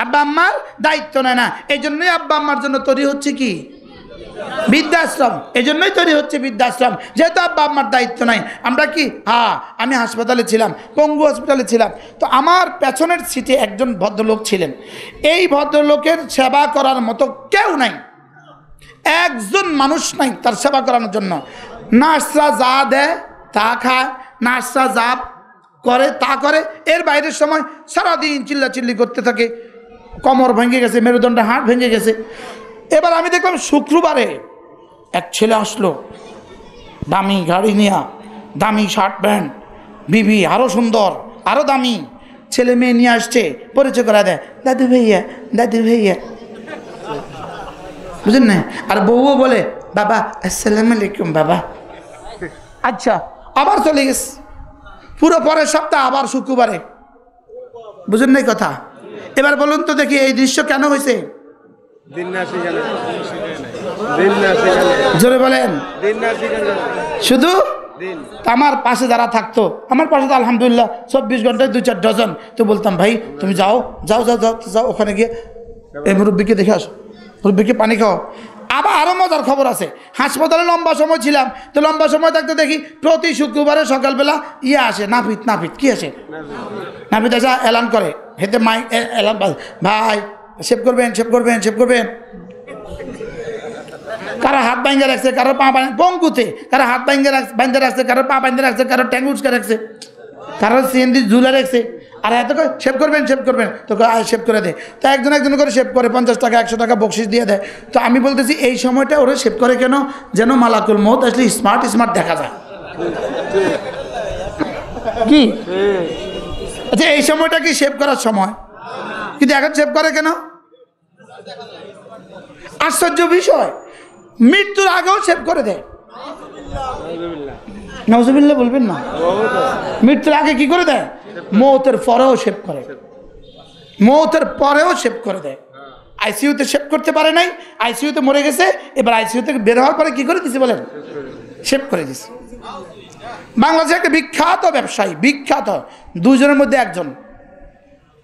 আব্বা আম্মার দায়িত্ব নেয় না। এই জন্যই আব্বা আম্মার জন্য তৈরি হচ্ছে কি বৃদ্ধাশ্রম। এই জন্যই তৈরি হচ্ছে বৃদ্ধাশ্রম, যেহেতু আব্বা আম্মার দায়িত্ব নাই। আমরা কি আমি হাসপাতালে ছিলাম, পঙ্গু হসপিটালে ছিলাম, তো আমার পেছনের সিটে একজন ভদ্রলোক ছিলেন। এই ভদ্রলোকের সেবা করার মতো কেউ নাই, একজন মানুষ নাই তার সেবা করানোর জন্য। নার্সরা যা দেয় তা খায়, নার্সরা যা করে তা করে, এর বাইরের সময় সারাদিন চিল্লাচিল্লি করতে থাকে। কোমর ভেঙে গেছে, মেরুদণ্ডের হাড় ভেঙে গেছে। এবার আমি দেখলাম শুক্রবারে এক ছেলে আসলো, দামি গাড়ি নিয়ে, দামি শার্ট প্যান্ট, বিবি আরও সুন্দর, আরও দামি, ছেলে মেয়ে নিয়ে আসছে, পরিচয় করা দেয়, দাদু ভাইয়া, দাদু ভাইয়া, বুঝলেন না? আর বউও বলে, বাবা আসসালামু আলাইকুম বাবা। আচ্ছা, আবার চলে গেছে। পুরো পরের সপ্তাহ আবার শুক্রবারে, বুঝলেন না কথা? এবার বলুন তো দেখি এই দৃশ্য কেন হয়েছে? জোরে বলেন। শুধু আমার পাশে যারা থাকতো, আমার পাশে তো আলহামদুলিল্লাহ 24 ঘন্টায় 2-4 ডজন, তো বলতাম ভাই তুমি যাও যাও যাও যাও যাও ওখানে গিয়ে এই মুরব্বীকে দেখে আসো, মুরব্বীকে পানি খাও। আবার আরও মজার খবর আছে, হাসপাতালে লম্বা সময় ছিলাম, তো লম্বা সময় থাকতে দেখি প্রতি শুক্রবারে সকালবেলা আসে, নাপিত কি আসে, নাপিত আসা এলান করে, হেতে মাই এলান, ভাই সেভ করবেন, সেভ করবেন, সেভ করবেন। কারো হাত বাইঙ্গে রাখছে, কারো পা পঙ্গুতে, কারো হাত বাইন্ধে রাখছে, কারো পা বাইন্ধে রাখছে, কারো ট্যাঙ্ক উচকে রাখছে, কারো সিএনজি ঝুলে রাখছে। আর এত করে সেভ করবেন, সেভ করবেন, তো সেভ করে দেয়। তো একজন করে সেভ করে, 50 টাকা 100 টাকা বকশিস দিয়ে দেয়। তো আমি বলতেছি এই সময়টা ওরা সেভ করে কেন? যেন মালাকুল মউত আসলে স্মার্ট স্মার্ট দেখা যায়। কি আচ্ছা, এই সময়টা কি সেভ করার সময়? কিন্তু এখন সেভ করে কেন? আশ্চর্য বিষয়, মৃত্যুর আগেও সেভ করে দেয়। নাউজুবিল্লাহ বলবেন না? মৃত্যুর আগে কি করে দেয়? মৌতের পরেও সেভ করে, মৌতের পরেও সেভ করে দেয়। আইসিইউতে সেভ করতে পারে নাই, আইসিইউতে মরে গেছে, এবার আইসিইউ থেকে বের হওয়ার পরে কি করে দিছে বলেন? সেভ করে দিছে। বাংলাদেশে একটা বিখ্যাত ব্যবসায়ী, বিখ্যাত, দুজনের মধ্যে একজন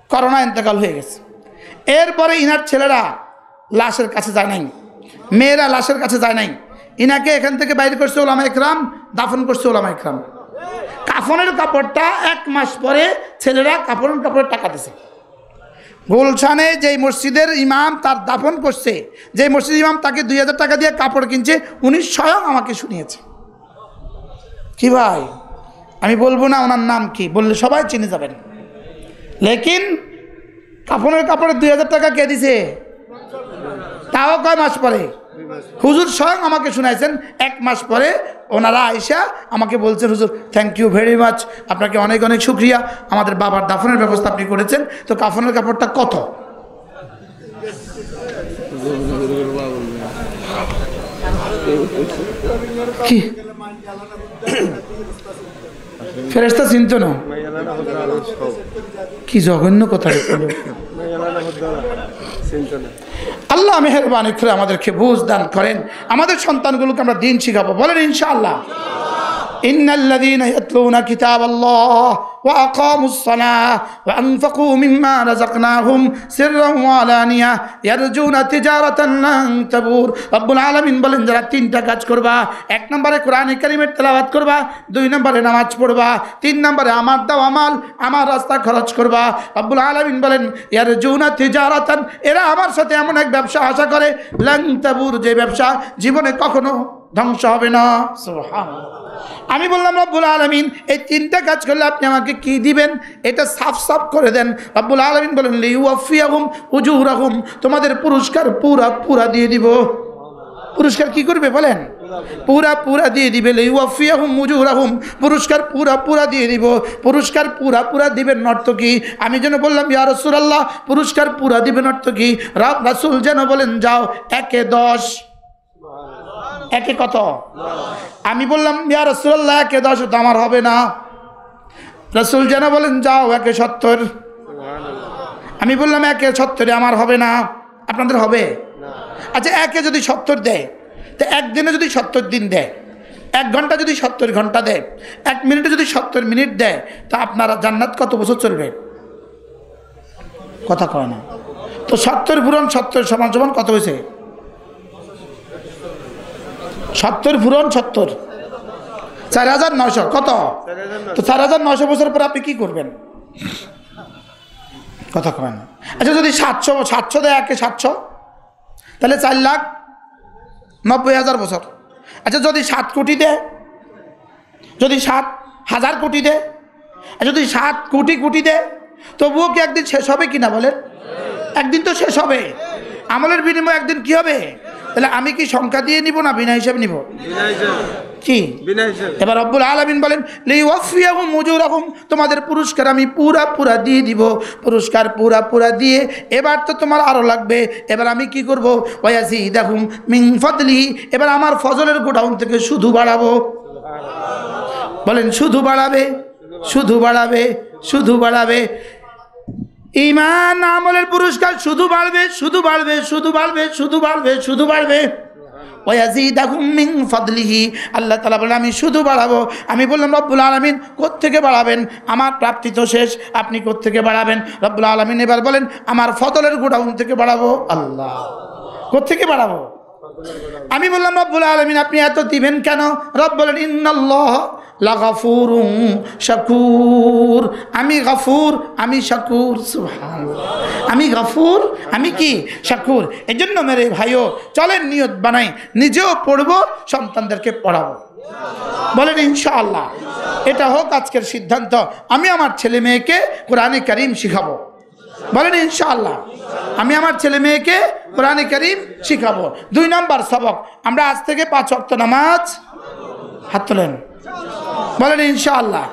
করোনা ইন্তেকাল হয়ে গেছে। এরপরে ইনার ছেলেরা লাশের কাছে যায় নাই, মেয়েরা লাশের কাছে যায় নাই, ইনাকে এখান থেকে বাইরে করছে ওলামা ইকরাম, দাফন করছে ওলামা ইকরাম। কাফনের কাপড়টা 1 মাস পরে ছেলেরা কাপড়ের কাপড়ের টাকা দিছে। গুলশানে যেই মসজিদের ইমাম তার দাফন করছে, যে মসজিদ ইমাম তাকে 2000 টাকা দিয়ে কাপড় কিনছে, উনি স্বয়ং আমাকে শুনিয়েছে। কি ভাই, আমি বলবো না ওনার নাম কি, বললে সবাই চিনে যাবেন। লেকিন কাফনের কাপড়ে 2000 টাকা কে দিছে? তাও কয় মাস পরে? হুজুর স্বয়ং আমাকে শুনাইছেন। 1 মাস পরে ওনারা আইসা আমাকে বলছেন, হুজুর থ্যাংক ইউ ভেরি মাচ, আপনাকে অনেক অনেক শুক্রিয়া, আমাদের বাবার দাফনের ব্যবস্থা আপনি করেছেন। তো কাফনের কাপড়টা কত? কি ফেরেশতা চিনতো না? কি জঘন্য কথা। আল্লাহ মেহেরবানি করে আমাদেরকে বুঝ দান করেন, আমাদের সন্তানগুলোকে আমরা দিন শিখাবো, বলেন ইনশাআল্লাহ। ইন্নাল্লাযীনা ইয়াতলুনা কিতাবাল্লাহ ওয়া আকামুস সালাহ ওয়া আনফাকু মিম্মা রাযাকনাহুম সিররান ওয়া আলানিয়া ইয়ারজুনা তিজারাতান লান তাবুর। রব্বুল আলামিন বলেন, যারা 3টা কাজ করবা, 1 নম্বরে কোরআনে কারীমের তেলাওয়াত করবা, 2 নম্বরে নামাজ পড়বা, 3 নম্বরে আমার দেওয়া মাল আমার রাস্তা খরচ করবা। রব্বুল আলামিন বলেন, ইয়ারজুনা তিজারাতান, এরা আমার সাথে এমন এক ব্যবসা আশা করে, লান তাবুর, যে ব্যবসা জীবনে কখনো ধ্বংস হবে না। সুবহানাল্লাহ। আমি বললাম, রব্বুল আলামিন এই 3টা কাজ করলে আপনি আমাকে কি দিবেন? এটা সাফ সাফ করে দেন। রব্বুল আলামিন বলেন, লিউওয়াফিয়াহুম উজুরাহুম, তোমাদের পুরস্কার পুরা দিয়ে দিব। পুরস্কার কি করবে বলেন? পুরা দিয়ে দিবে। লিউওয়াফিয়াহুম উজুরাহুম, পুরস্কার পুরা দিয়ে দিব। পুরস্কার পুরা দিবেন অর্থ কি? আমি যেন বললাম, ইয়া রাসূলুল্লাহ পুরস্কার পুরা দিবেন অর্থ কি? রাসূল যেন বলেন, যাও 1-এ 10, 1-এ কত? আমি বললাম, ইয়া রাসূলুল্লাহ 1-এ 10 তো আমার হবে না। রাসূল যেন বলেন, যাও 1-এ 70। আমি বললাম, 1-এ 70 আমার হবে না, আপনাদের হবে? আচ্ছা, 1-এ যদি 70 দেয়, তো একদিনে যদি 70 দিন দেয়, 1 ঘন্টা যদি 70 ঘন্টা দেয়, 1 মিনিটে যদি 70 মিনিট দেয়, তা আপনারা জান্নাত কত বছর চলবে? কথা কয় না তো। 70 পূরণ 70 সমান সমান কত হয়েছে? 70 পূরণ 70 4900 কত? তো 4900 বছর পর আপনি কি করবেন? কথা কয় না। আচ্ছা যদি 700 দেয়, 700, তাহলে 4,90,000 বছর। আচ্ছা যদি 7 কোটি দেয়, যদি 7,000 কোটি দেয়, আর যদি 7 কোটি কোটি দেয়, তবুও কি একদিন শেষ হবে কিনা বলেন? একদিন তো শেষ হবে। আমলের বিনিময়ে একদিন কি হবে? তাহলে আমি কি সংখ্যা দিয়ে নিব না বিনা হিসাবে নিব? কি? এবার রব্বুল আলামিন বলেন লিওয়াফিয়াহুম উজুরাহুম, তোমাদের পুরস্কার আমি পুরা দিয়ে দিব। পুরস্কার পুরা দিয়ে এবার তো তোমার আরো লাগবে। এবার আমি কি করব? ওয়ায়াজিদাহুম মিন ফাদলি, এবার আমার ফজলের গোডাউন থেকে শুধু বাড়াবো। বলেন শুধু বাড়াবে, শুধু বাড়াবে, শুধু বাড়াবে। ঈমান আমলের পুরস্কার শুধু বাড়বে, শুধু বাড়বে, শুধু বাড়বে, শুধু বাড়বে, শুধু বাড়বে। ওয়ায়াজিদাহুম মিন ফাদলিহি, আল্লাহ তাআলা বলেন আমি শুধু বাড়াবো। আমি বললাম রব্বুল আলামিন কোত্থেকে বাড়াবেন? আমার প্রাপ্তি তো শেষ, আপনি কোত্থেকে বাড়াবেন? রব্বুল আলামিন এবার বলেন আমার ফজলের গোডাউন থেকে বাড়াবো। আল্লাহ, কোত্থেকে বাড়াবো? আমি বললাম রব্বুল আলামিন আপনি এত দিবেন কেন? রব বলেন ইন্নাল্লাহ লাগাফুরুন শাকুর, আমি গাফুর, আমি শাকুর। সুবহানাল্লাহ, আমি গাফুর, আমি কি শাকুর। এই জন্য মেরে ভাইও চলেন নিয়ত বানাই, নিজেও পড়বো, সন্তানদেরকে পড়াবো। বলেন ইনশাআল্লাহ। এটা হোক আজকের সিদ্ধান্ত, আমি আমার ছেলে মেয়েকে কোরআনে কারীম শিখাবো। বলেন ইনশাআল্লাহ, আমি আমার ছেলে মেয়েকে কোরআনে কারীম শিখাবো। 2 নম্বর সবক, আমরা আজ থেকে 5 ওয়াক্ত নামাজ, হাত তোলেন, বলেন ইনশাআল্লাহ।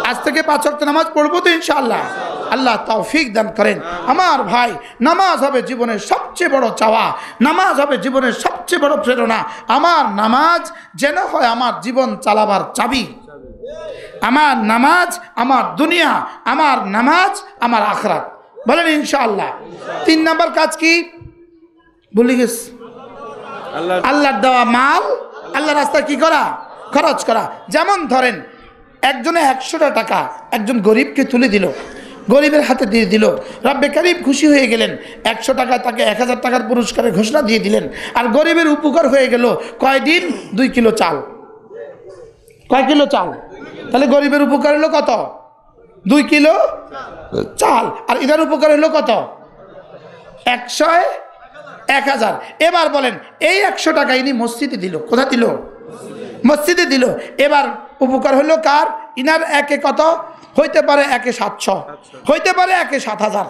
আজ থেকে 5 ওয়াক্ত নামাজ পড়বো তো ইনশাআল্লাহ। আল্লাহ তৌফিক দান করেন। আমার ভাই, নামাজ হবে জীবনের সবচেয়ে বড় চাওয়া, নামাজ হবে জীবনের সবচেয়ে বড় প্রেরণা। আমার নামাজ যেন হয় আমার জীবন চালাবার চাবি। আমার নামাজ আমার দুনিয়া, আমার নামাজ আমার আখিরাত। বলেন ইনশাআল্লাহ। 3 নম্বর কাজ কি? ভুলে গেছি। আল্লাহর দেওয়া মাল আল্লাহর রাস্তায় কি করা? খরচ করা। যেমন ধরেন একজনে 100টা টাকা একজন গরিবকে তুলে দিল, গরিবের হাতে দিয়ে দিল, রব্বে কারীম খুশি হয়ে গেলেন। 100 টাকা তাকে 1000 টাকার পুরস্কারের ঘোষণা দিয়ে দিলেন। আর গরিবের উপকার হয়ে গেল কয়দিন? 2 কিলো চাল। কয় কিলো চাল? তাহলে গরিবের উপকার হলো কত? 2 কিলো চাল। আর এটার উপকার হলো কত? 1000। এবার বলেন এই 100 টাকা ইনি মসজিদে দিল। কোথায় দিল? মসজিদে দিল। এবার উপকার হলো কার? ইনার একে কত হইতে পারে? 700 হইতে পারে, 7,000।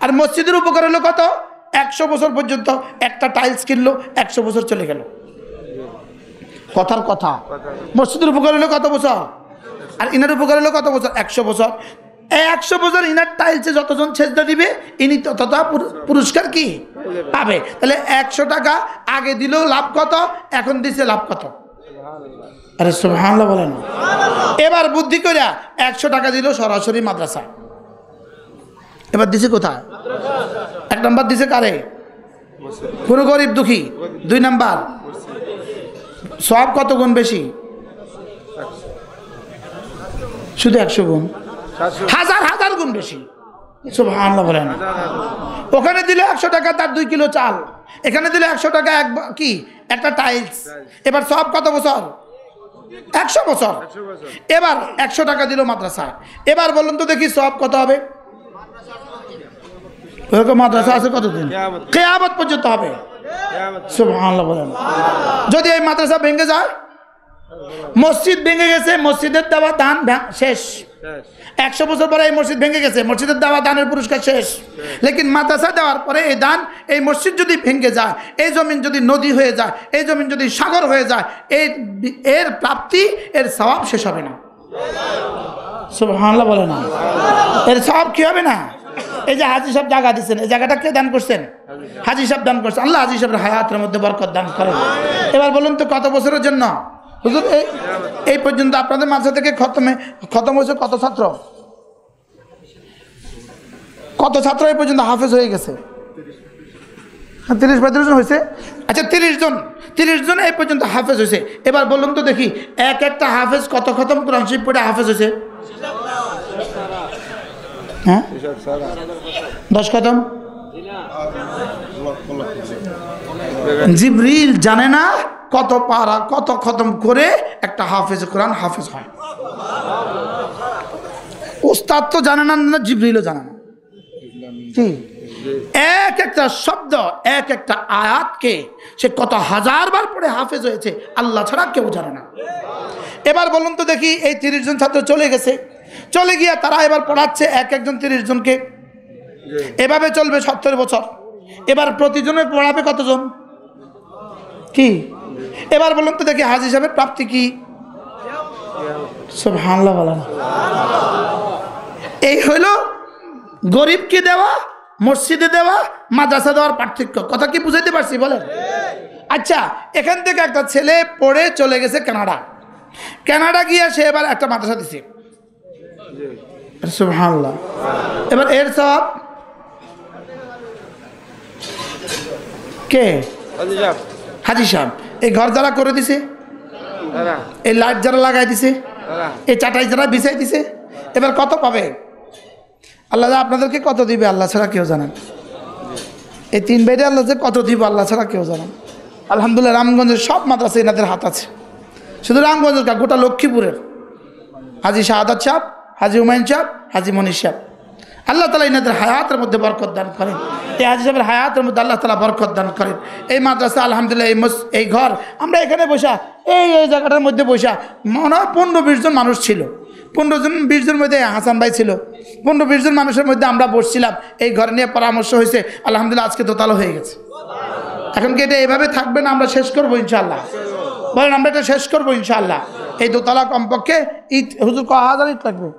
আর মসজিদের উপকার হলো কত? 100 বছর পর্যন্ত। একটা টাইলস কিনলো, 100 বছর চলে গেল। কথার কথা। মসজিদের উপকার হলো কত বছর? আর ইনার উপকার হলো কত বছর? 100 বছর। এই 100 বছর ইনার টাইলসে যতজন সেজদা দিবে ইনি ততটা পুরস্কার কি পাবে। তাহলে 100 টাকা আগে দিল লাভ কত, এখন দিছে লাভ কত? আরে সুবহানাল্লাহ বলেন। এবার বুদ্ধি করে 100 টাকা দিল সরাসরি মাদ্রাসা। এবার দিছে কোথায়? 1 নম্বর দিছে কারে? কোনো গরিব দুঃখী। 2 নম্বর সওয়াব কত গুণ বেশি? শুধু 100 গুণ, হাজার গুণ বেশি। সুবহানাল্লাহ বলেন। ওখানে দিলে 100 টাকা তার 2 কিলো চাল, এখানে দিলে 100 টাকা কি একটা টাইলস। এবার সওয়াব কত বছর? 100 বছর। এবার 100 টাকা দিল মাদ্রাসায়। এবার বলুন তো দেখি সওয়াব কত হবে? ওরকম মাদ্রাসা আছে কতদিন? কিয়ামত পর্যন্ত হবে। সুবহানাল্লাহ বলেন। যদি এই মাদ্রাসা ভেঙে যায়, মসজিদ ভেঙে গেছে, মসজিদের দেওয়া দান শেষ। 100 বছর পরে এই মসজিদ ভেঙে গেছে, মসজিদের দেওয়া দানের পুরস্কার শেষ। লেকিন মাদ্রাসা দেওয়ার পরে এই দান, এই মসজিদ যদি ভেঙে যায়, এই জমিন যদি নদী হয়ে যায়, এই জমিন যদি সাগর হয়ে যায়, এর প্রাপ্তি, এর সওয়াব শেষ হবে না। সুবহানাল্লাহ বলে না। এর সওয়াব কি হবে না? এই যে হাজী সাহেব জায়গা দিচ্ছেন, এই জায়গাটা কে দান করছেন? হাজী সাহেব দান করছেন। আল্লাহ হাজী সাহেবের হায়াতের মধ্যে বরকত দান করেন। এবার বলুন তো কত বছরের জন্য? হুজুর এই পর্যন্ত আপনাদের মাঝে থেকে খতম হয়েছে কত ছাত্র? কত ছাত্র এই পর্যন্ত হাফেজ হয়ে গেছে? 30-35 জন হয়েছে। আচ্ছা 30 জন, 30 জন এই পর্যন্ত হাফেজ হয়েছে। এবার বলুন তো দেখি, এক একটা হাফেজ কত খতম কোরআন শরীফ পড়ে হাফেজ হয়েছে? হ্যাঁ, 10 খতম। জিবরিল জানে না কত পারা কত খতম করে একটা হাফেজ কোরআন হাফেজ হয়। ওস্তাদ তো জানে না, জিবরিলও জানে না। কি এক একটা শব্দ, এক একটা আয়াতকে সে কত হাজার বার পড়ে হাফেজ হয়েছে, আল্লাহ ছাড়া কেউ জানে না। এবার বলুন তো দেখি, এই 30 জন ছাত্র চলে গেছে, চলে গিয়ে তারা এবার পড়াচ্ছে এক একজন 30 জনকে। এভাবে চলবে 70 বছর। এবার প্রতিজনে পড়াবে কতজন? কি এবার বলুন তো দেখি, হাজী সাহেবের প্রাপ্তি কি? সুবহানাল্লাহ বলেন। এই হইল গরিবকে দেওয়া, মসজিদে দেওয়া, মাদ্রাসা দেওয়ার পার্থক্য। কথা কি বুঝাইতে পারছি বলেন? আচ্ছা, এখান থেকে একটা ছেলে পড়ে চলে গেছে কানাডা গিয়ে সে এবার একটা মাদ্রাসা দিছে। সুবহানাল্লাহ। এবার এর সওয়াব কে? হাজী সাহেব। এই ঘর যারা করে দিছে, এই লাইট যারা লাগাই দিছে, এই চাটাই যারা বিছাই দিছে, এবার কত পাবে? আল্লাহ আপনাদেরকে কত দিবে আল্লাহ ছাড়া কেউ জানেন। এই 3 ভাইরে আল্লাহ যে কত দিব আল্লাহ ছাড়া কেউ জানেন। আলহামদুলিল্লাহ, রামগঞ্জের সব মাদ্রাসা এনাদের হাত আছে। শুধু রামগঞ্জের কা, গোটা লক্ষ্মীপুরের হাজী শাহাদাত সাহেব, হাজী হুমায়ুন সাহেব, হাজী মনির সাহেব, আল্লাহ তালা এনাদের হায়াতের মধ্যে বরকত দান করেন। এই হাজী সাহেবের হায়াতের মধ্যে আল্লাহ তালা বরকত দান করেন। এই মাদ্রাসা আলহামদুলিল্লাহ, এই ঘর, আমরা এখানে বসা এই জায়গাটার মধ্যে বসা মনে হয় 15-20 জন মানুষ ছিল। 15-20 জনের মধ্যে হাসান ভাই ছিল। 15-20 জন মানুষের মধ্যে আমরা বসছিলাম, এই ঘর নিয়ে পরামর্শ হয়েছে। আলহামদুলিল্লাহ, আজকে দোতলা হয়ে গেছে। এখন কি এটা এইভাবে থাকবে না আমরা শেষ করবো ইনশাআল্লাহ? বলেন, আমরা এটা শেষ করবো ইনশাআল্লাহ। এই দোতলা কমপক্ষে ঈদ হুজুর ক হাজার ঈদ লাগবে,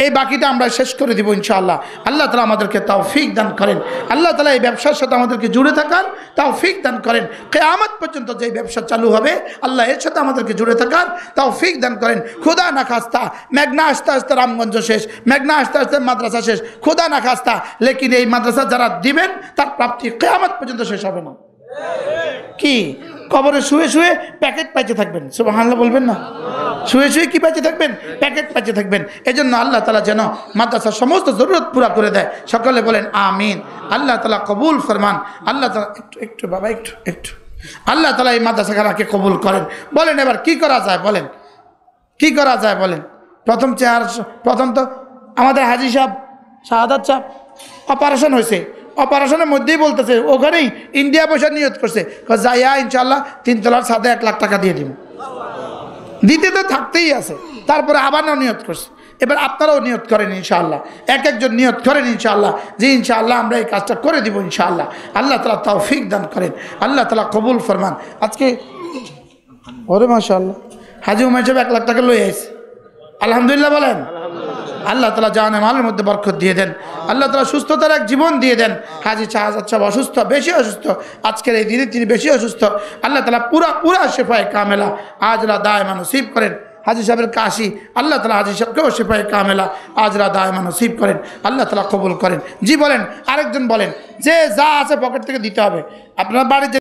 এই বাকিটা আমরা শেষ করে দিব ইনশাআল্লাহ। আল্লাহ তাআলা আমাদেরকে তৌফিক দান করেন। আল্লাহ তাআলা এই ব্যবসার সাথে আমাদেরকে জুড়ে থাকার তৌফিক দান করেন। কিয়ামত পর্যন্ত যে ব্যবসা চালু হবে, আল্লাহ এর সাথে আমাদেরকে জুড়ে থাকার তৌফিক দান করেন। খুদা না খাস্তা মেঘনা আস্তে আস্তে রামগঞ্জ শেষ, মেঘনা আস্তে আস্তে মাদ্রাসা শেষ, খুদা না খাস্তা, লেকিন এই মাদ্রাসা যারা দিবেন তার প্রাপ্তি কিয়ামত পর্যন্ত শেষ হবে না। কি কবরে শুয়ে শুয়ে প্যাকেট পাইতে থাকবেন? সুবহানাল্লাহ বলবেন না? শুয়ে শুয়ে কি পাইতে থাকবেন? প্যাকেট পাইতে থাকবেন। এজন্য আল্লাহ তাআলা যেন মাদ্রাসার সমস্ত জরুরত পুরা করে দেয়। সকলে বলেন আমিন। আল্লাহ তাআলা কবুল ফরমান। আল্লাহ তাআলা একটু বাবা একটু আল্লাহ তাআলা এই মাদ্রাসাখানাকে কবুল করেন। বলেন এবার কি করা যায়? বলেন কি করা যায়? বলেন। প্রথম তো আমাদের হাজী সাহেব শাহাদাত সাহেব অপারেশন হয়েছে, অপারেশনের মধ্যেই বলতেছে, ওখানেই ইন্ডিয়া পয়সা নিয়ত করছে, যাইয়া ইনশাল্লাহ 3 তলার ছাদে 1 লাখ টাকা দিয়ে দিব। দিতে তো থাকতেই আছে, তারপরে আবার নিয়ত করছে। এবার আপনারাও নিয়ত করেন ইনশাআল্লাহ, এক একজন নিয়ত করেন ইনশাআল্লাহ যে ইনশাআল্লাহ আমরা এই কাজটা করে দিব ইনশাআল্লাহ। আল্লাহ তাআলা তৌফিক দান করেন, আল্লাহ তাআলা কবুল ফরমান। আজকে ওরে মাশাআল্লাহ, হাজী উমাইর সাহেব 1 লাখ টাকা লই আইছে। আলহামদুলিল্লাহ বলেন। আল্লাহ তাআলা জানে মালের মধ্যে বরকত দিয়ে দেন। আল্লাহ তাআলা সুস্থতার এক জীবন দিয়ে দেন। হাজী শাহজাদ সাহেব অসুস্থ, বেশি অসুস্থ, আজকের এই দিনে তিনি বেশি অসুস্থ। আল্লাহ তাআলা পুরা শেফায়ে কামেলা আজরা দায়মা নসিব করেন। হাজী সাহেবের কাশি, আল্লাহ তাআলা হাজী সাহেবকেও শেফায়ে কামেলা আজরা দায়মা নসিব করেন। আল্লাহ তাআলা কবুল করেন। জি বলেন, আরেকজন বলেন যে যা আছে পকেট থেকে দিতে হবে। আপনার বাড়িতে